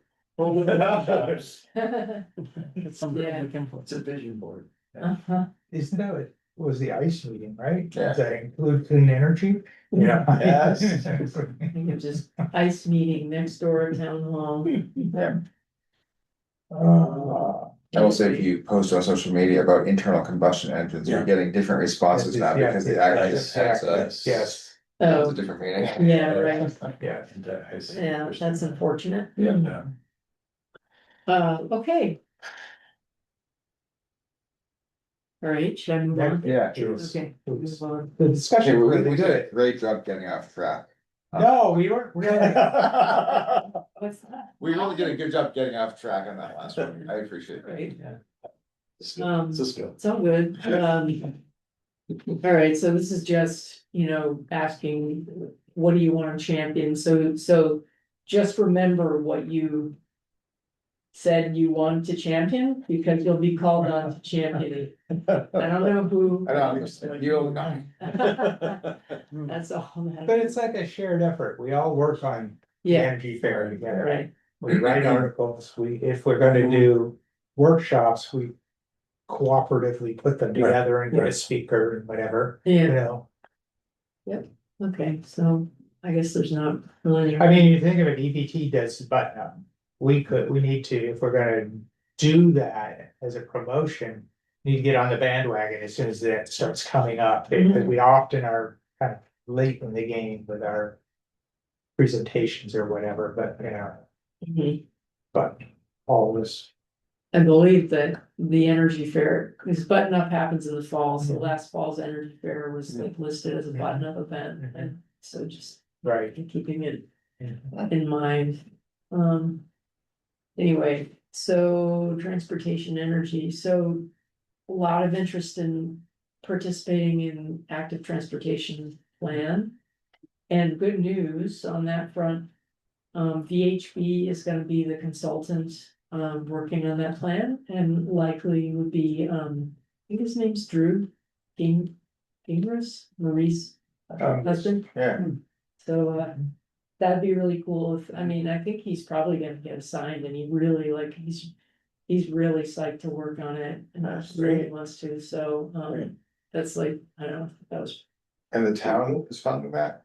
Get some Yeah. input. It's a vision board. Uh-huh. Isn't that what was the ICE meeting, right? Yeah. Does that include clean energy? Yeah. Yes. I think it's just ice meeting next door at town hall. I will say if you post on social media about internal combustion engines, you're Yeah. getting different responses now Yeah, because the yeah, activist has Yes. Yes, a Oh, different meaning. yeah, right, yeah. yeah, that's unfortunate. Yeah. Okay. All right, should I move on? Yeah. Okay. Move on. The discussion Hey, was we really did a good. great job getting off track. No, we weren't really. What's that? We really did a good job getting off track on that last one. I appreciate it. Right, It's a skill. it's all good. All right, so this is just, asking, what do you want to champion? So just remember what you said you wanted to champion, because you'll be called on to champion it. I don't know who. I don't, you'll, That's all. But it's like a shared effort. We all work on the Yeah, energy fair together. right, We write articles, if we're gonna do workshops, we cooperatively put them together and get a Right. speaker and whatever, you yeah, know. okay, so I guess there's not really. I mean, you think of it, EPT does the button up. We need to, if we're gonna do that as a promotion, need to get on the bandwagon as soon as that starts coming up, because we often are kind of late in the game with our presentations or whatever, but, Mhm. but all this. I believe that the energy fair, this button up happens in the fall, so Mhm. last fall's energy fair was like listed as a Mhm. button up event, Mhm. and so just Right. keeping it Mhm. in mind. Anyway, so transportation energy, so a lot of interest in participating in active transportation plan. And good news on that front. VHB is gonna be the consultant, working on that plan, and likely would be, I think his name's Drew. Gingress, Marie's husband. Yeah, So, that'd be really cool if, I think he's probably gonna get assigned, and he really he's really psyched to work on it, and That's really great. wants to, so, Great. that's like, I don't know, that was. and the town is funding that?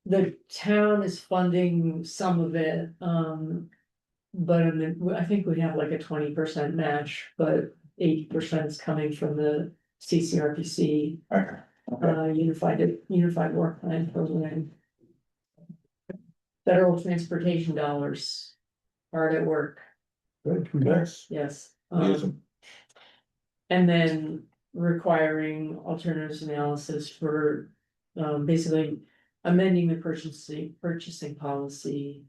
The town is funding some of it, but I think we have like a 20% match, but 80% is coming from the CCRPC. Okay. Unified Work Plan Program. Federal transportation dollars, hard at work. Good. Yes. yes. Use them. And then requiring alternatives analysis for, basically amending the purchasing policy,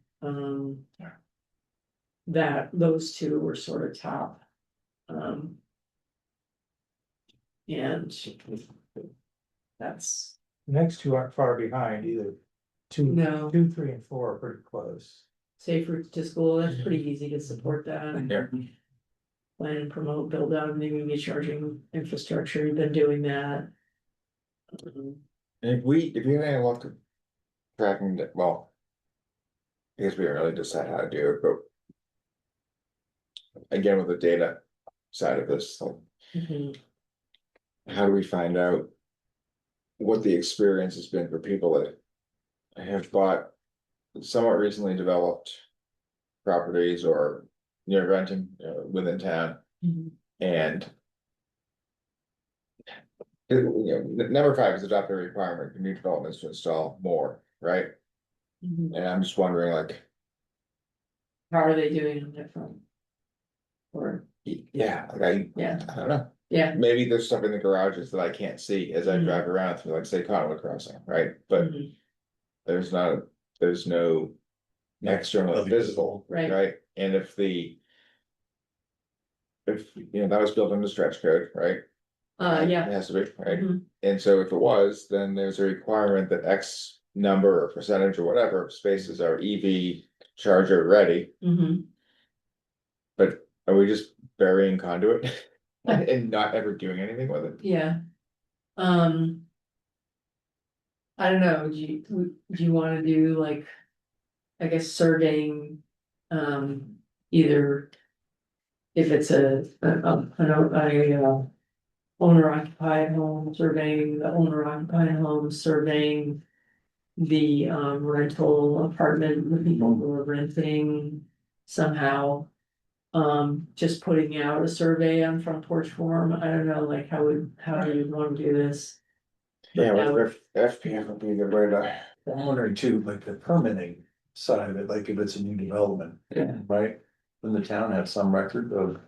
that those two were sort of top. And that's, Next two aren't far behind either. Two, No. 2, 3, and 4 are pretty close. safe routes to school, that's pretty easy to support that. Yeah. Plan and promote, build out, maybe be charging infrastructure, you've been doing that. If you have any luck tracking that, well. I guess we haven't really decided how to do it, but. Again, with the data side of this, like, Mhm. how do we find out? What the experience has been for people that. Have bought somewhat recently developed. Properties or near renting within town Mhm. and. Number 5 is adopt a requirement for new developments to install more, right? Mhm. And I'm just wondering, like, How are they doing on that front? Or, yeah, like yeah, I don't know. yeah. Maybe there's stuff in the garages that I can't see as I Mhm. drive around through, like, say, Conway Crossing, right? But Mhm. there's no. External visible, Right. right? And if that was built into stretch code, right? It Yeah. has to be, right? Mhm. And so if it was, then there's a requirement that X number or percentage or whatever of spaces are EV charger ready. Mhm. But are we just burying conduit and not ever doing anything with it? Yeah. I don't know, do you wanna do like, I guess surveying, either. If it's a owner occupied home, surveying the owner occupied home, surveying. The rental apartment, the people who are renting somehow. Just putting out a survey on Front Porch Forum, I don't know, like how do you want to do this? Yeah, That would- FPF would be a good way to. I'm wondering too, like the permitting side of it, like if it's a new development, Yeah. right? Then the town have some record of.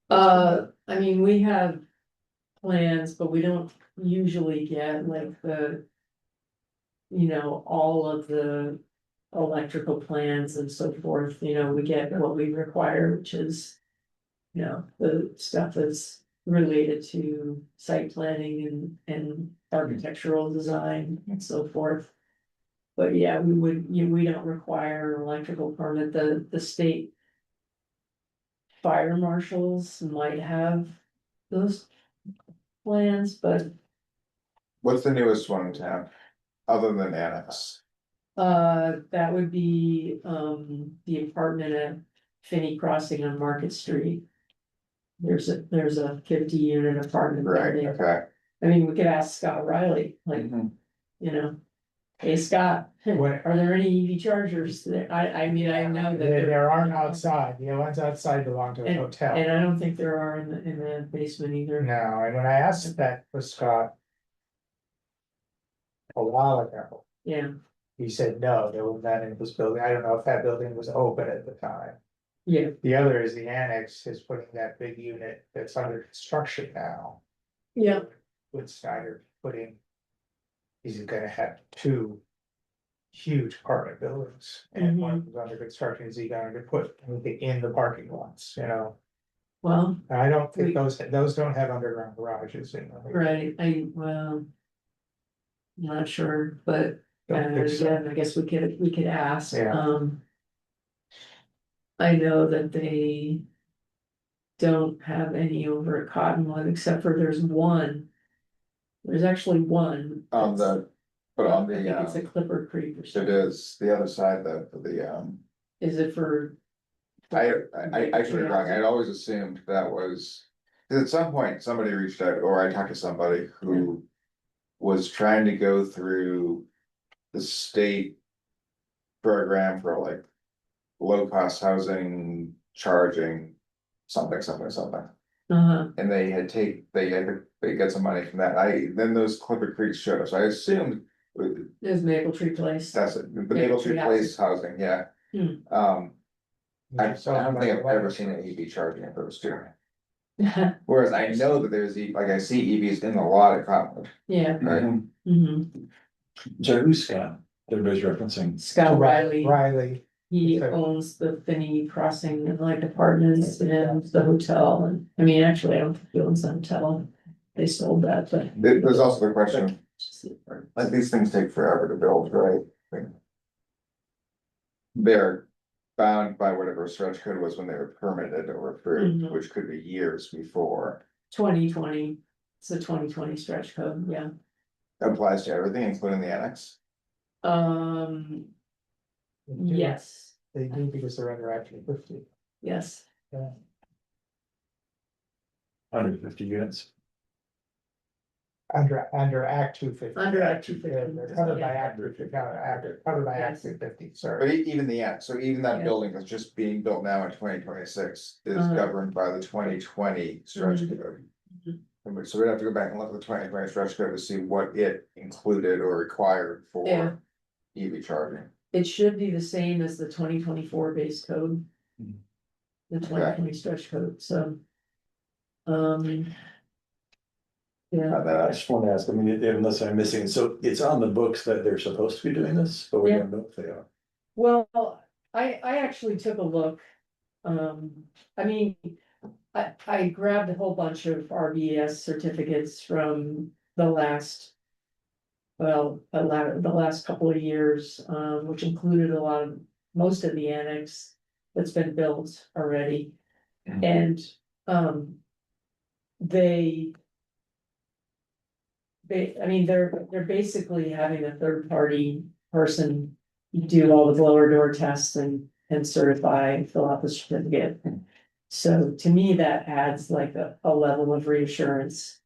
I mean, we have plans, but we don't usually get like the. All of the electrical plans and so forth, we get what we require, which is. The stuff that's related to site planning and architectural design and so forth. But yeah, we don't require an electrical permit, the state. Fire marshals might have those plans, but What's the newest one in town, other than Annex? that would be the apartment at Finney Crossing on Market Street. There's a 50-unit apartment Right, building. okay. I mean, we could ask Scott Riley, like, hey, Scott, What- are there any EV chargers there? I mean, I know that There aren't outside, the ones outside belong to a And hotel. I don't think there are in the basement either. No, and when I asked that for Scott. A while ago, Yeah, he said, no, there was none in this building, I don't know if that building was open at the time. yeah, The other is the annex is putting that big unit that's under construction now. yeah, With Snyder putting. He's gonna have 2. Huge apartment buildings, and one was under construction, is he going to put anything in the parking lots, well, I don't think We- those don't have underground garages in them. right, well. Not sure, but Don't think so. again, I guess we could ask, Yeah. I know that they. Don't have any over at Cottonwood, except for there's one. There's actually one. On the, but on I think it's a the, Clipper Creek or it something. is the other side, the. Is it for? I should be wrong, I'd always assumed that was, 'cause at some point, somebody reached out, or I talked to somebody who. Was trying to go through the state. Program for like. Low cost housing, charging, something. Uh-huh, And they got some money from that, then those Clipper Creeks showed us, I assumed. there's Maple Tree Place. That's it, the Maple Maple Tree Tree Place housing, yeah. Hmm. I don't think I've ever seen an EV charging at those two. Whereas I know that there's, like I see EVs in the lot at Cottonwood, Yeah. right? Mhm. So who's Scott? Everybody's referencing. Scott Riley, Riley, he So- owns the Finney Crossing and like apartments and the hotel, and, I mean, actually, I don't think he owns the hotel. They sold that, but. There's also the question, like these things take forever to build, right? Like, they're bound by whatever stretch code was when they were permitted or approved, Mhm. which could be years before. 2020, it's a 2020 stretch code, yeah. Applies to everything, including the annex. Um, they do- yes, They do because they're under Act 250. yes, 150 units. Under Act 250. Under Act Yeah, 250. they're covered by Yeah. Act 250, covered by Act Yes. 250, But sorry. even the annex, so even that Yeah. building that's just being built now in 2026 is Uh-huh. governed by the 2020 stretch Mhm. code. Mhm. So we'd have to go back and look at the 2020 stretch code to see what it included or required Yeah. for EV charging. it should be the same as the 2024 base code. Mhm. The 2020 stretch code, so. Um. Yeah, I just want to ask, I mean, unless I'm missing, it, so it's on the books that they're supposed to be doing this, but we Yeah. don't know if they are. well, I actually took a look. I mean, I grabbed a whole bunch of RBS certificates from the last. Well, the last couple of years, which included most of the annex that's been built already. Mhm. And, they. I mean, they're basically having a third party person do all the blower door tests and certify and fill out the certificate. So to me, that adds like a level of reassurance.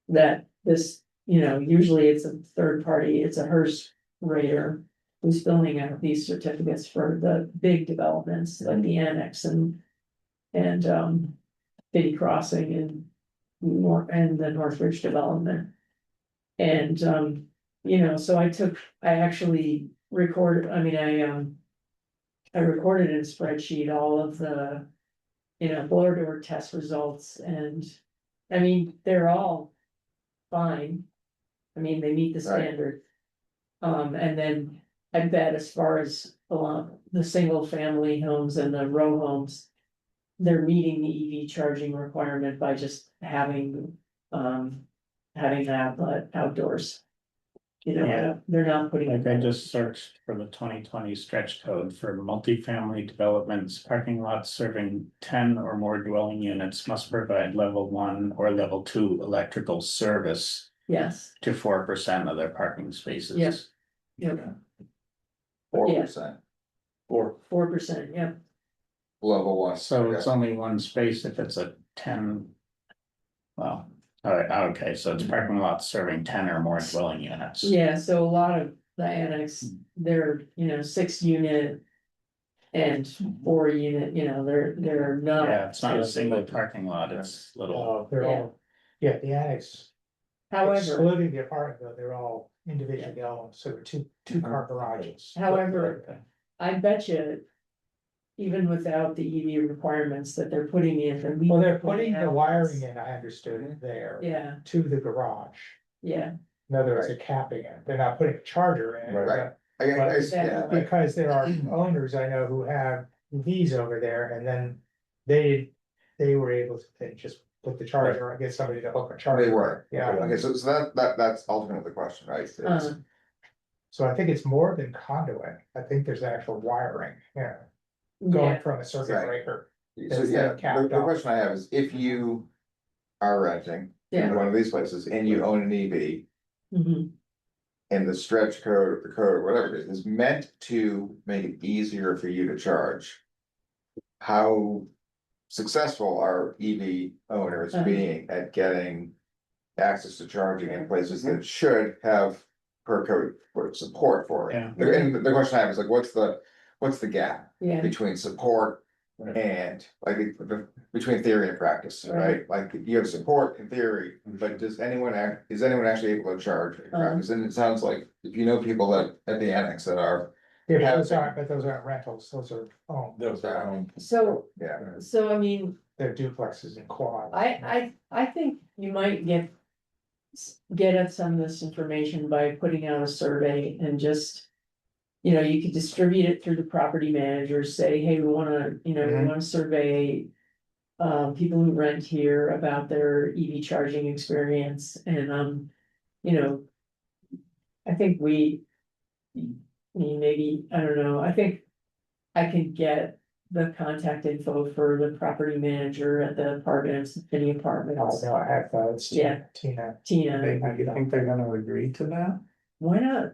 That this, usually it's a third party, it's a hearse rater. Who's filling out these certificates for the big developments like the annex and. Biddy Crossing and the Northridge development. And, so I actually recorded, I recorded in a spreadsheet all of the. Blower door test results and, I mean, they're all fine. I mean, they meet the Right. standard. And then I bet as far as the single family homes and the row homes. They're meeting the EV charging requirement by just having that outdoors. Yeah. They're not putting. Like I just searched for the 2020 stretch code for multifamily developments, parking lots serving 10 or more dwelling units must provide level 1 or level 2 electrical service Yes, to 4% of their parking spaces. Yeah. yep, 4%, 4%, yep, level one. So it's Okay. only one space if it's a 10. Well, alright, okay, so it's parking lots serving 10 or more dwelling units. yeah, so a lot of the annex, they're, 6 unit. And 4 unit, they're not. Yeah, it's not a single parking lot, it's little, They're Yeah. all, yeah, the annex, However, excluding the apartment, though, they're all individually owned, so they're two car garages. however, I bet you. Even without the EV requirements that they're putting in. Well, they're putting the wiring in, I understood, there. Yeah, To the garage. yeah, In other words, they're capping it, they're not putting a charger in. Right. but- Yeah, Because there are owners I know who have EVs over there, and then they were able to then just put the charger, or get somebody to hook a charger. they were, Yeah, okay, so that's ultimately the question, right? It's- Uh, so I think it's more than conduit, I think there's actual wiring, going yeah, from a circuit Right. breaker. So Is yeah, that capped the off? question I have is if you are renting Yeah. in one of these places and you own an EV. mhm, And the stretch code or the code or whatever it is meant to make it easier for you to charge. How successful are EV owners Uh-huh. being at getting access to charging in places that should have per code for support for it? Yeah. And the question I have is like, what's the gap yeah, between support Right. and like between theory and practice, right? Like you have support in theory, but is anyone actually able to charge in Uh-huh. practice? And it sounds like if you know people that at the annex that are Yeah, Yeah. but those aren't rentals, those are, Those are home. So, Yeah, so I mean, they're duplexes and quads. I think you might get at some of this information by putting out a survey and just. You know, you could distribute it through the property managers, say, hey, we wanna, we wanna survey. People who rent here about their EV charging experience and, you know. I think maybe, I don't know, I think. I can get the contact info for the property manager at the apartments, any Oh, apartments, no, I have, it's Yeah. Tina. Tina, You think they're gonna agree to that? why not?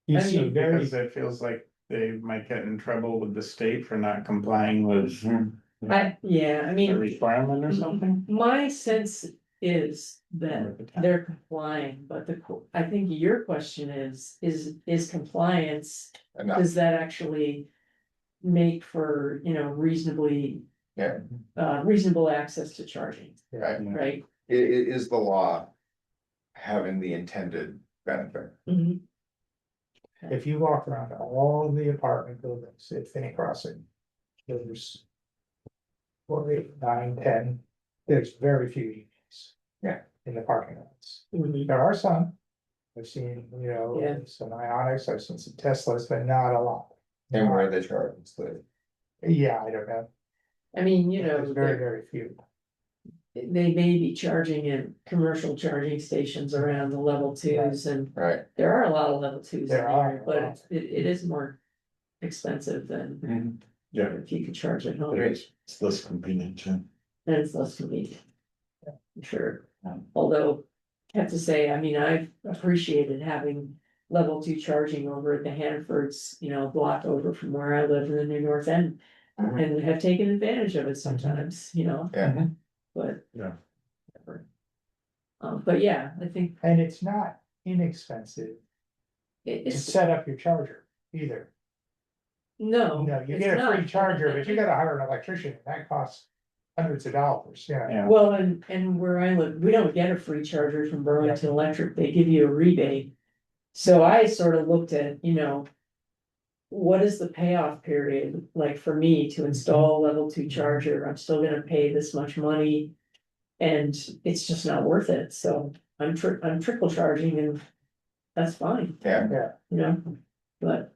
You I see mean, very, Because it feels like they might get in trouble with the state for not complying with Yeah, I a mean. requirement or something. My sense is that Or the town. they're complying, but I think your question is compliance, enough, does that actually make for, reasonably. Yeah. Reasonable access to charging, right? right? Is the law having the intended benefit? Mhm. if you walk around all the apartment buildings at Finney Crossing. There's. 4, 8, 9, 10, there's very few EVs. Yeah. In the parking lots, Mhm. there are some. I've seen, Yeah. some Ioniqs, I've seen some Teslas, but not a lot. And where they charge, it's the, Yeah, I don't know, I mean, there's very, very few. they may be charging in commercial charging stations around the level twos, and right, there are a lot of level twos in There are there, a but lot. it is more expensive than Yeah, if you could charge at home. it's less convenient, too. And it's less convenient. I'm sure, Yeah. although, I have to say, I mean, I've appreciated having level 2 charging over at the Hanfords, a block over from where I live in the New North End. Mhm. And have taken advantage of it sometimes, yeah, but. Yeah. Whatever. But yeah, I think And it's not inexpensive to it's, set up your charger either. no. No, you it's get a free not. charger, but you gotta hire an electrician, that costs hundreds of dollars, Yeah. Well, and where I live, we don't get a free charger from Burlington Electric, they give you a rebate. So I sort of looked at, what is the payoff period, like for me to install a level 2 charger, I'm still gonna pay this much money. And it's just not worth it, so I'm trickle charging and that's fine, yeah, but.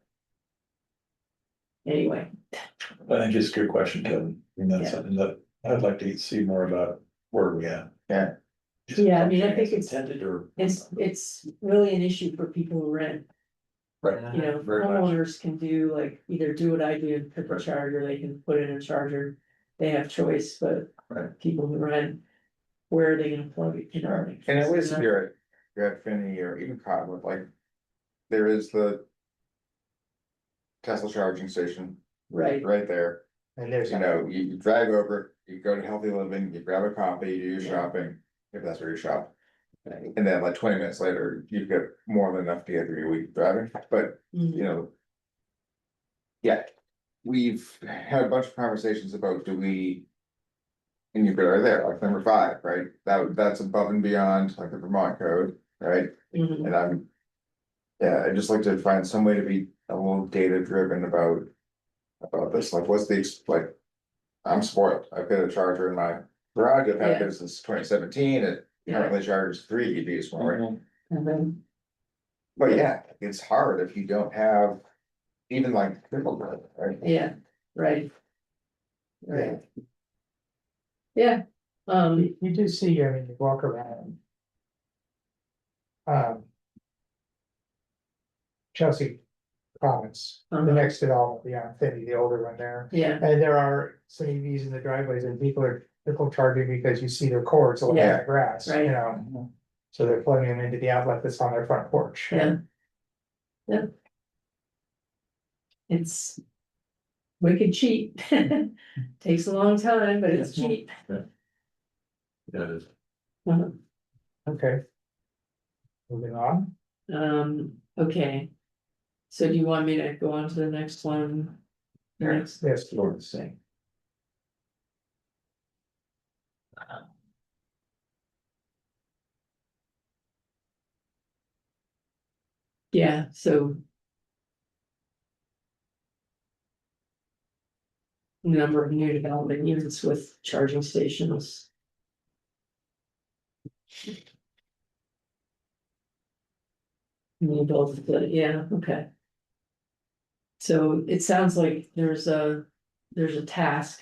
Anyway, I think it's a good question, Kevin, and that's Yeah. something that I'd like to see more about where we at. yeah, Is it Yeah, I mean, I something think that's intended or? it's really an issue for people who rent. Right. Very much. Homeowners can do like, either do what I do and pick a charger, they can put in a charger. They have choice, but Right. people who rent, where are they gonna plug it, right. And at least if you're at Finney or even Cottonwood, like, there is the Tesla charging station Right, right there. And there's. You drive over, you go to Healthy Living, you grab a coffee, you do your Yeah. shopping, if that's where you shop. right. And then like 20 minutes later, you've got more than enough to get through your week driving, but Mhm. Yeah, we've had a bunch of conversations about do we. And you've got right there, like number 5, right? That's above and beyond like the Vermont code, right? Mhm. And yeah, I'd just like to find some way to be a little data driven about this, like what's like. I'm spoiled, I've got a charger in my garage, I've had Yeah. it since 2017, it Yeah. currently charges 3 EVs for me. And then, But yeah, it's hard if you don't have even like triple grid, right? yeah, right. Right. Yeah, You do see, I mean, you walk around. Chelsea Commons, the Uh-huh. next development beyond Finney, the older one there. yeah, And there are some EVs in the driveways and people are trickle charging because you see their cords laying in Yeah, the grass, right. So they're plugging them into the outlet that's on their front porch. yeah. Yeah. It's wicked cheap. Takes a long time, but it's cheap. Yeah, it is. Uh-huh. Okay. Moving on. Okay. So do you want me to go on to the next one? The next, Yes, Lord. thing. Yeah, so. Number of new development units with charging stations. New builds, yeah, okay. So it sounds like there's a task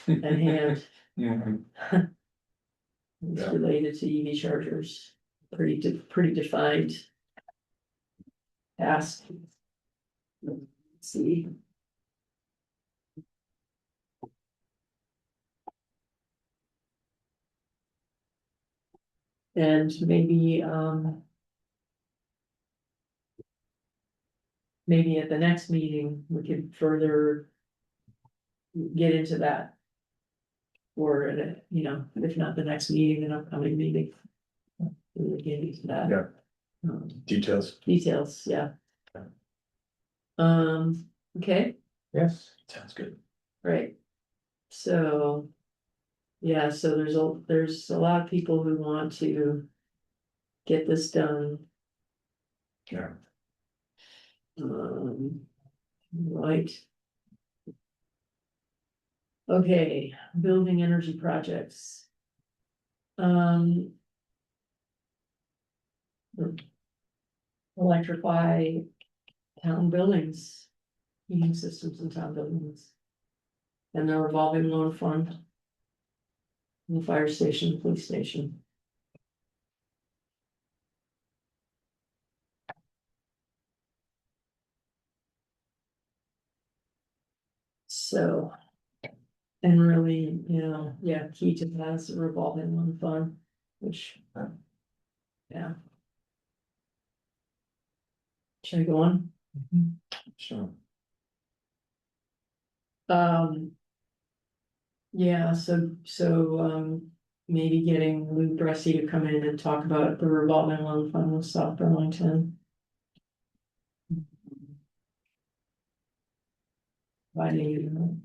at hand. Mhm. It's Yeah. related to EV chargers, pretty defined. Task. Let's see. And maybe, maybe at the next meeting, we could further get into that. Or, you know, if not the next meeting, an upcoming meeting. We'll get into that. Yeah. Um, Details, Details, yeah. Okay, Yes, sounds good. right. So. Yeah, so there's a lot of people who want to. Get this done. Yeah. Right. Okay, building energy projects. Electrify town buildings, heating systems in town buildings. And the revolving loan fund. The fire station, police station. So. And really, you know, yeah, key to that is the revolving loan fund, which. Yeah. Should I go on? Sure. Um. Yeah, maybe getting Lou Bressy to come in and talk about the revolving loan fund with South Burlington. Providing you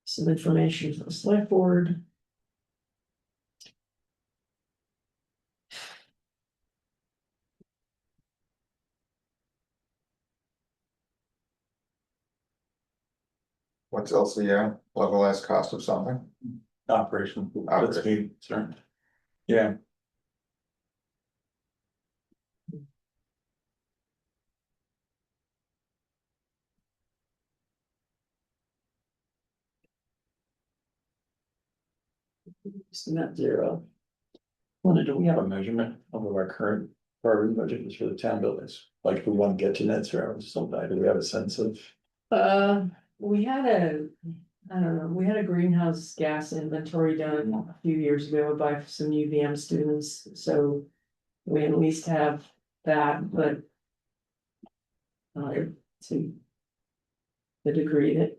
some information for the select board. What's LCO, levelized cost of something? Operation, let's be, sure. Yeah, It's net zero. do we have a measurement of what our current carbon budget is for the town buildings? Like if we want to get to net zero or something, do we have a sense of? We had I don't know, we had a greenhouse gas inventory done a few years ago by some UVM students, so. We at least have that, but. To. The degree that.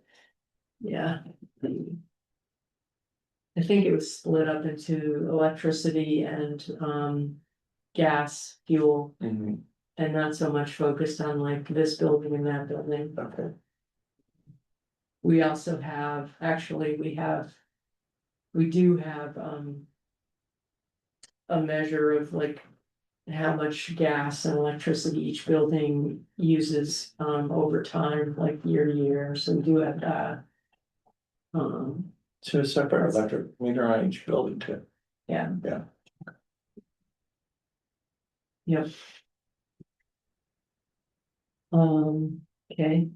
Yeah. I think it was split up into electricity and gas, fuel, Mhm. and not so much focused on like this building and that building. Okay. We also have, actually, we do have a measure of like how much gas and electricity each building uses over time, like year to year, so we do have that. So a separate electric meter on each building too. Yeah. Yeah. Yep. Okay.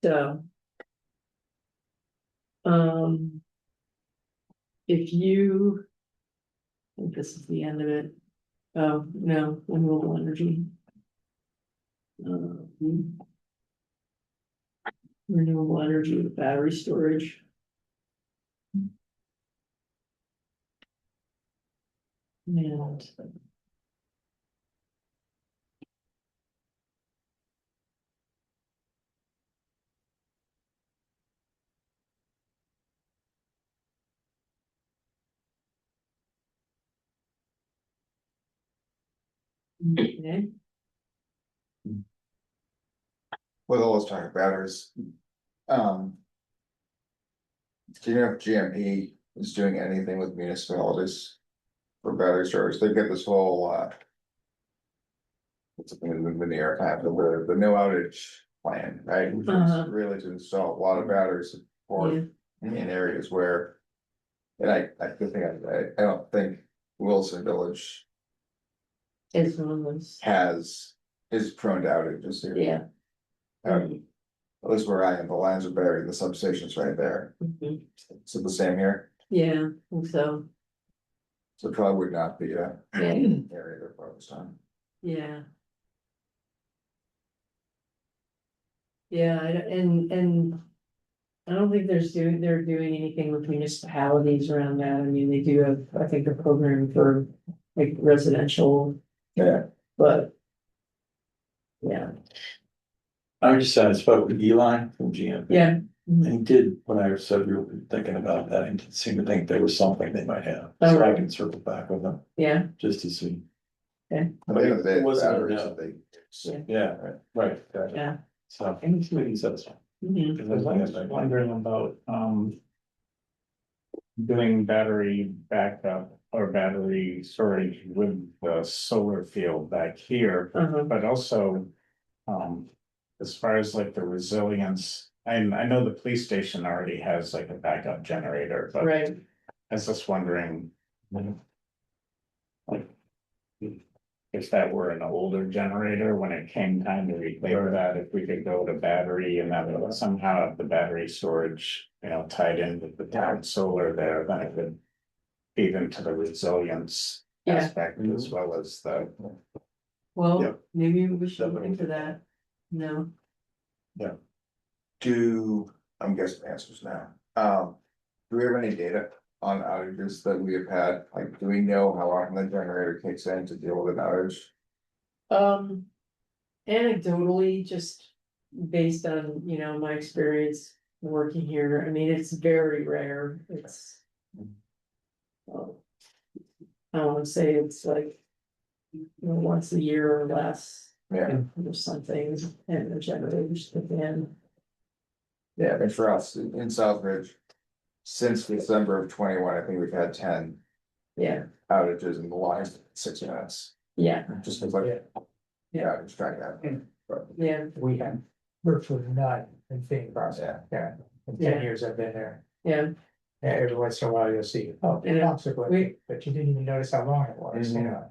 So. If you. I think this is the end of it. Oh, no, renewable energy. Renewable energy with battery storage. And. Okay. with all this talk of batteries. Do you know if GMP is doing anything with municipalities for battery storage? They get this whole, it's in the archive, the no outage plan, right? Which was really to install a lot of batteries for Yeah. in areas where. And I don't think Wilson Village It's one of those, is prone to outages here. yeah. At least where I am, the lines are buried, the substation's right there. Mhm. Is it the same here? Yeah, I think so, So it probably would not be a yeah, area they're focused on. yeah. Yeah, and I don't think they're doing anything with municipalities around that. I mean, they do have, I think, a program for like residential, Yeah. but. Yeah, I just said I spoke with Eli from GMP. yeah. And he did, when I said we were thinking about that, he did seem to think there was something they might have, Oh, so I right. can circle back with them, Yeah, just to see. At the end of the day, It wasn't a batteries no. that they use. Yeah, right, gotcha. yeah. So, he says. Mhm. Because I was wondering about, doing battery backup or battery storage with the solar field back here, Uh-huh. but also. As far as like the resilience, I know the police station already has like a backup generator, but Right, I was just wondering. Like. If that were an older generator, when it came time to replace that, if we could go to battery and that would somehow have the battery storage, tied in with the town solar there, then it would. Feed into the resilience Yeah. aspect as well as the. well, Yep. maybe we should look Definitely. into that, no, I'm guessing the answers now. Do we have any data on outages that we have had? Like, do we know how often the generator kicks in to deal with an outage? anecdotally, just based on, my experience working here, I mean, it's very rare, it's. I don't wanna say it's like. Once a year or less, Yeah, or something, and the generators kick in. yeah, and for us in Southbridge. Since December of 21, I think we've had 10 Yeah, outages in the last 6 minutes. yeah, Just like, Yeah. outage track that. But, yeah, We have virtually none in Phoenix Crossing. Yeah. In Yeah. 10 years I've been there. yeah, Yeah, every once in a while you'll see, oh, Yeah. consequently, but you didn't even notice how long it was, you know?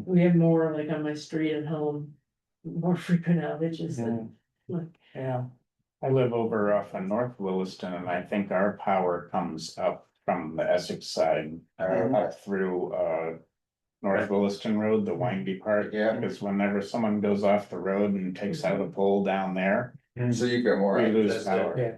we have more like on my street at home, more frequent outages than, like, Yeah, I live over off of North Williston and I think our power comes up from the Essex side. Up through North Williston Road, the windy part. Yeah. Because whenever someone goes off the road and takes out a pole down there, So you get more. we lose outages. power. Yeah,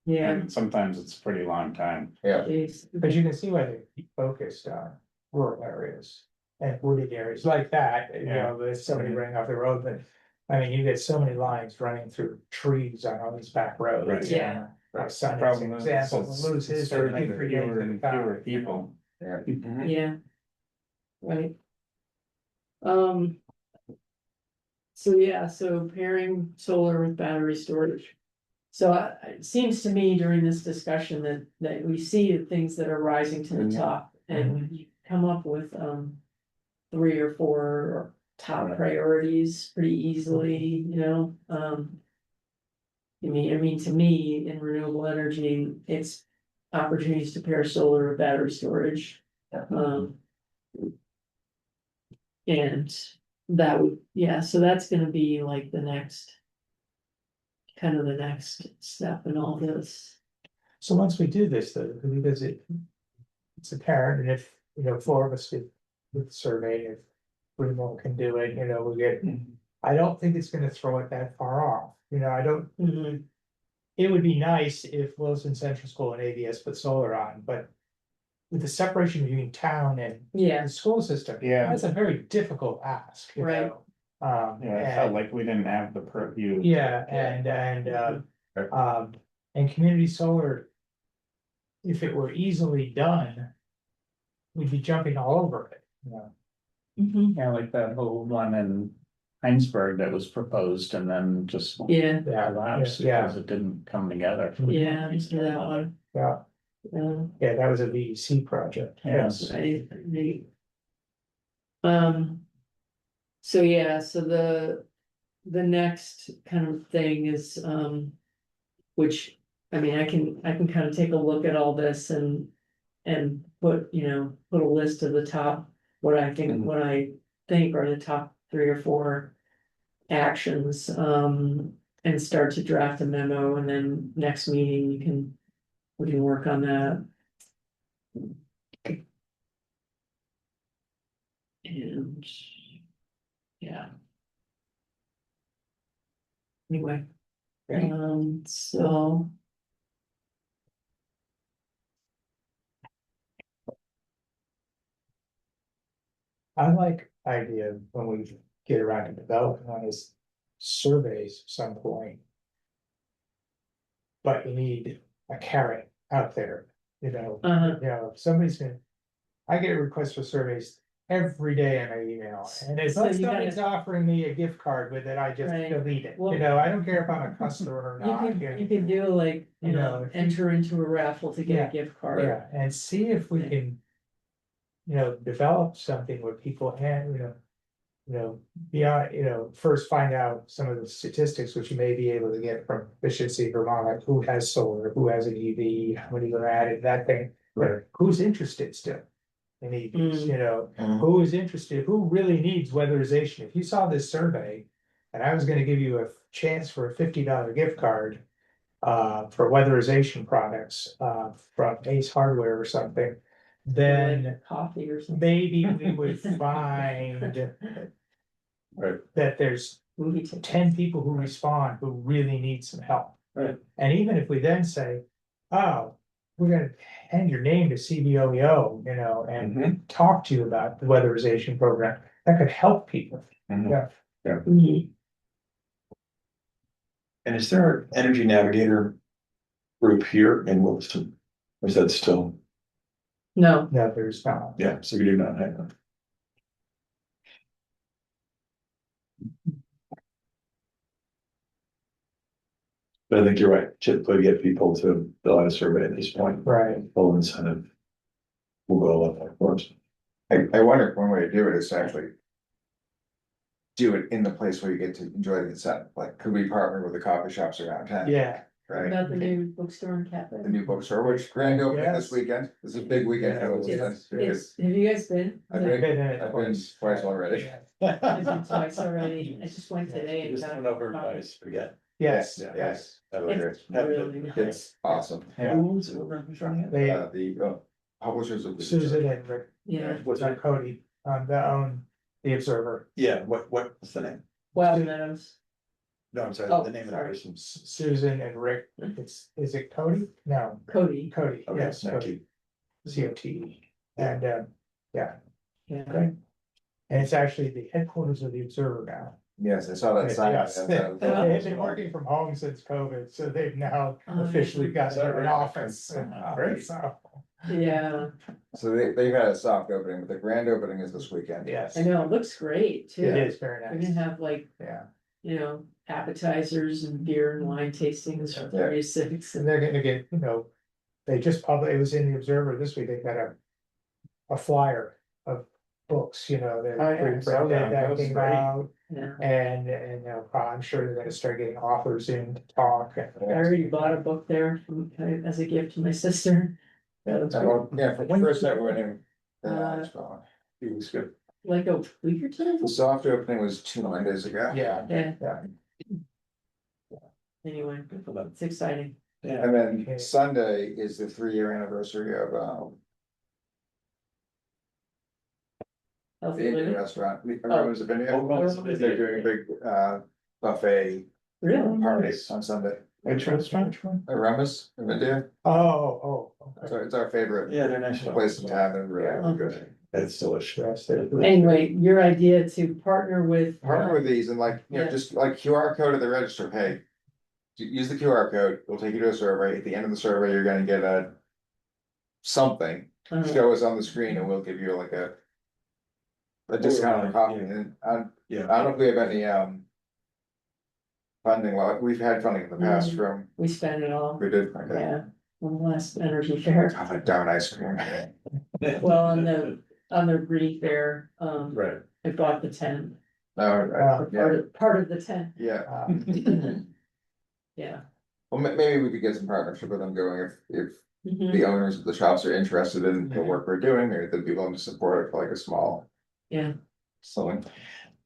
yeah, And sometimes it's a pretty long time. Yeah, geez. but you can see why they focused on rural areas and wooded areas like that, there's somebody running off the road, but. I mean, you get so many lines running through trees on all these back roads. Right. Yeah. My son, as Problem an is, example, it's will lose his. certainly every 3 days fewer in and the car. fewer people. yeah. Yeah. Right. So yeah, so pairing solar with battery storage. So it seems to me during this discussion that we see the things that are rising to the top and you come up with, 3 or 4 top priorities pretty easily, I mean, to me, in renewable energy, it's opportunities to pair solar with battery storage. And that would, so that's gonna be like the next. Kind of the next step in all this. So once we do this, though, because it's apparent, and if, 4 of us did with the survey, if 3 more can do it, we get. I don't think it's gonna throw it that far off, I don't. It would be nice if Wilson Central School and ABS put solar on, but. With the separation between town and Yeah, the school system. Yeah. That's a very difficult ask, Right. Yeah, Yeah, it felt like we didn't have the purview. Yeah, and community solar. If it were easily done. We'd be jumping all over it, Yeah, like that whole one in Heinsberg that was proposed and then just Yeah, collapsed Yeah. because it didn't come together. yeah, I saw that one. Yeah, yeah, that was a VEC project. Yes. Right. So yeah, so the next kind of thing is, which, I mean, I can kind of take a look at all this and put, put a list of the top, what I think are the top 3 or 4 actions, and start to draft a memo, and then next meeting we can work on that. And, yeah. Anyway, Great. so. I like idea when we get around to developing on is surveys at some point. But you need a carrot out there, if somebody's gonna. I get requests for surveys every day in my email, and it's So like you gotta- somebody's offering me a gift card with it, I just Right. delete it, Well- I don't care if I'm a customer or You not. can do like, You know, if you- enter into a raffle to get Yeah. a gift card. Yeah, and see if we can. Develop something where people can, beyond, first find out some of the statistics which you may be able to get from Efficiency Vermont, like who has solar, who has an EV, how many are added, that thing. But who's interested still in EVs, who is interested, who really needs weatherization? If you saw this survey. And I was gonna give you a chance for a $50 gift card. For weatherization products, from Ace Hardware or something. Or Then like coffee or something. maybe we would find. Right. That there's Movie ticket. 10 people who respond who really need some help. Right. And even if we then say, oh, we're gonna hand your name to CBOEO, and talk to you about the weatherization program, that could help people. Mhm. Yeah. Mhm. And is there an energy navigator group here in Williston? Or is that still, No, No, there's not. yeah, so you do not have that. But I think you're right, typically get people to fill out a survey at this point. Right. Full incentive. Will go up, of course. I wonder if one way to do it is to actually. Do it in the place where you get to enjoy the incentive, like, could we partner with the coffee shops around town? Yeah, Right, about the new bookstore and cafe. the new bookstore, which grand opening this Yes. weekend, this is a big weekend. Yeah, for it Williston. Have you guys been? I've I've been- been in it I've been twice already. I've been twice already. I just went today. and Just got don't a over coffee. advice, forget. Yes, Yeah. yes, That was It's great. really nice. It's awesome, yeah. Who's over, who's running it? They, the publishers of. the- Susan and Rick, Yeah, What's and it? Cody, that own the Observer. Yeah, what's the name? Wild Meadows. No, I'm sorry, Oh, the name of the sorry. person. Susan and Rick, is it Cody? No, Cody. Cody, Okay, yes, thank Cody, you. COT, and, yeah, Yeah. great. And it's actually the headquarters of the Observer now. Yes, I saw that sign. Yes, That's- they've been working from home since COVID, so they've now Oh, officially got Is that an right? office. Great. So, Yeah, So they've had a soft opening, but the grand opening is this weekend. yes, I know. It looks great too. it is very We're gonna nice, have like, yeah. appetizers and beer and wine tastings for Yeah. 36. And they're gonna get, they just published, it was in the Observer this week, they got a flyer of books, they're. Oh, yeah, I saw that. That was came great. out, Yeah. and, I'm sure they're gonna start getting authors in to talk. I already bought a book there as a gift to my sister. That looks great. Yeah, for the first time we went in. It's gone. He was good. Like a week or two? The soft opening was 2 Mondays ago. Yeah, Yeah, yeah, anyway, Good for them. it's exciting. Yeah, And then Okay. Sunday is the 3-year anniversary of Healthy the Indian living. restaurant. Everyone was been Oh, there. well, They're doing a big buffet Really? party Nice. on Sunday. Which restaurant? which one? Rembus, have been there. Oh, okay. So it's our favorite Yeah, they're nice. place in town and really Yeah. good. It's delicious. Yes, Anyway, your idea to partner with. Partner with these and Yeah. just like QR code at the register, hey. Use the QR code, it'll take you to a survey, at the end of the survey, you're gonna get a. Something, Uh, show us on the screen and we'll give you like a. a discount on coffee, and I Yeah, don't know if we have any, funding, well, we've had funding in the past from, We spend it all, we did, okay. yeah, on the last energy fair. Have a down ice cream. Well, on the Green Fair, right, I bought the tent, No, or yeah, part of the tent, yeah, yeah. well, maybe we could get some partnership with them going, if Mhm. the owners of the shops are interested in the work we're doing, maybe they'd be willing to support it for like a small. Yeah. Something,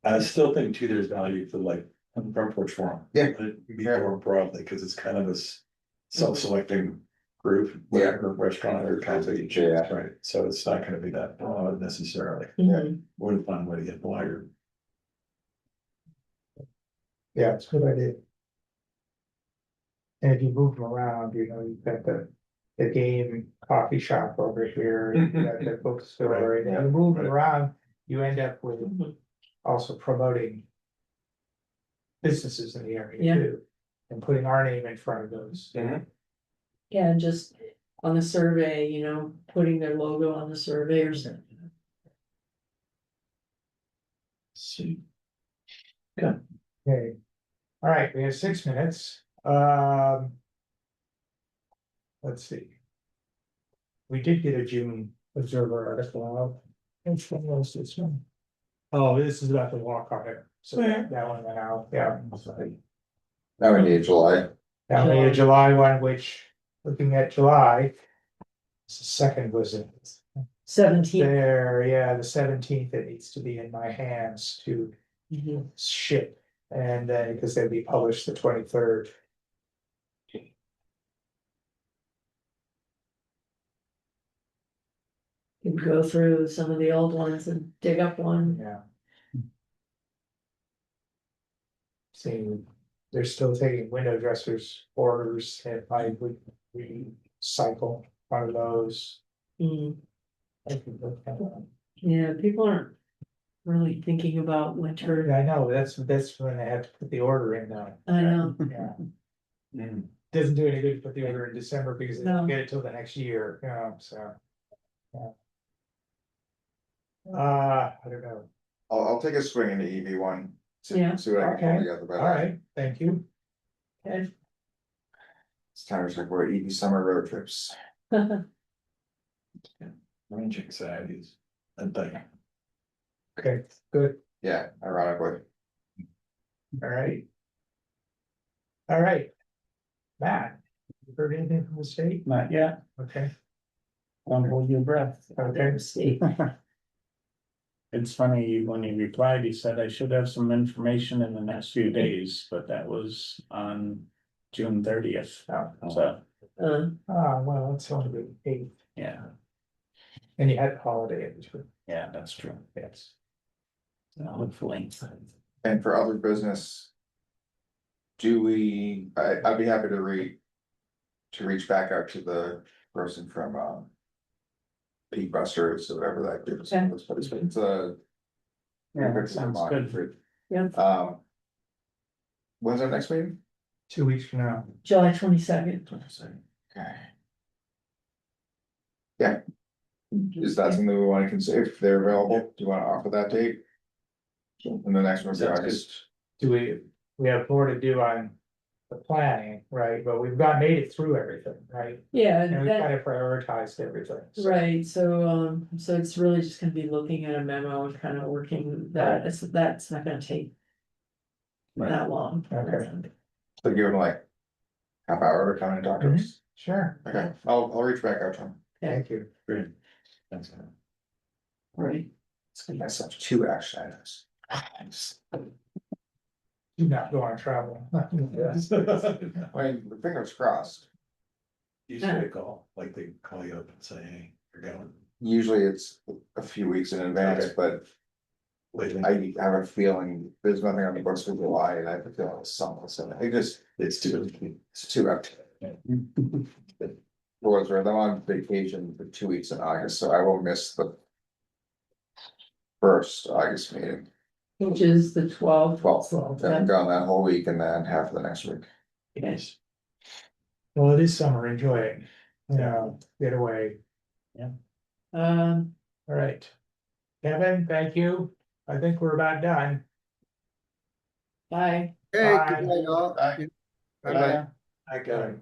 I still think too, there's value for like, front porch forum. Yeah. Be more broadly, cause it's kind of this self-selecting group, whatever restaurant or cafe you choose, Yeah. right? So it's not gonna be that broad necessarily, Mhm. wouldn't find a way to get wider. Yeah, it's a good idea. And if you move them around, you know, you've got the game coffee shop over here, you've got the bookstore, and if you move them around, you end up with Mhm. also promoting businesses in the area Yeah. too, and putting our name in front of those. Yeah, and just on the survey, you know, putting their logo on the survey or something. See. Okay, all right, we have 6 minutes, let's see. We did get a June Observer article out. Which one was this one? Oh, this is about the walk on it, so that one went out, yeah. now we need July, Now, the July one, which, looking at July. The second was it 17th. there, yeah, the 17th, it needs to be in my hands to Mhm. ship. And then, because they'll be published the 23rd. You can go through some of the old ones and dig up one. Yeah. Seeing, they're still taking window dressers orders, and I would recycle one of those. Mm, I could look at that. yeah, people aren't really thinking about winter. I know, that's when I have to put the order in now. I know. Yeah, Mm. doesn't do any good to put the order in December because they No. don't get it till the next year, you know, so. Yeah. I don't know, I'll take a swing in the EV one. Yeah. See what I can pull Okay. together by all then. right, thank you. Okay. It's time to talk about EV summer road trips. Range anxieties, and thing. Okay, good, Yeah, ironically. all right. All right. Matt, you heard anything from the state? Not yet, Okay, don't hold your breath. okay. State. It's funny, when he replied, he said I should have some information in the next few days, but that was on June 30th. Oh, So, well, it's only the 8th, yeah, and you had the holiday in between, yeah, that's true. yes. Hopefully. And for other business. I'd be happy to reach back out to the person from, Peak Busters or whatever that gives. Okay. But it's a. Yeah, that sounds good. Yeah, When's our next meeting? 2 weeks from now. July 22nd. Okay. Yeah, is that something we wanna consider if they're available? Do you wanna offer that date? And the next one's Sounds good. August. Do we have more to do on the planning, right, but we've made it through everything, right? Yeah, And we've that, kind of prioritized everything. so. right, so it's really just gonna be looking at a memo and kind of working that, that's not gonna take that long. Okay. So give them like half hour to come and talk to us. Sure, Okay, I'll reach back out to him. thank you. Great. Thanks. Right, Let's give myself 2 action items. Do not go on travel. I mean, the fingers crossed. Usually they call, like they call you up and say, hey, you're going. Usually it's a few weeks in advance, Okay. but Lately, I have a feeling there's nothing on the books for July and I have a feeling it's something, so it's too. it's too up. For what's worth, I'm on vacation for 2 weeks in August, so I will miss the first August meeting, which is the 12th. 12th. I'm gone that whole week and then half of the next week. Yes. Well, it is summer, enjoy it, you know, get away, Um, all right. Kevin, thank you. I think we're about done. Bye. Hey, Bye. good night, all. Bye. Bye-bye. I got it.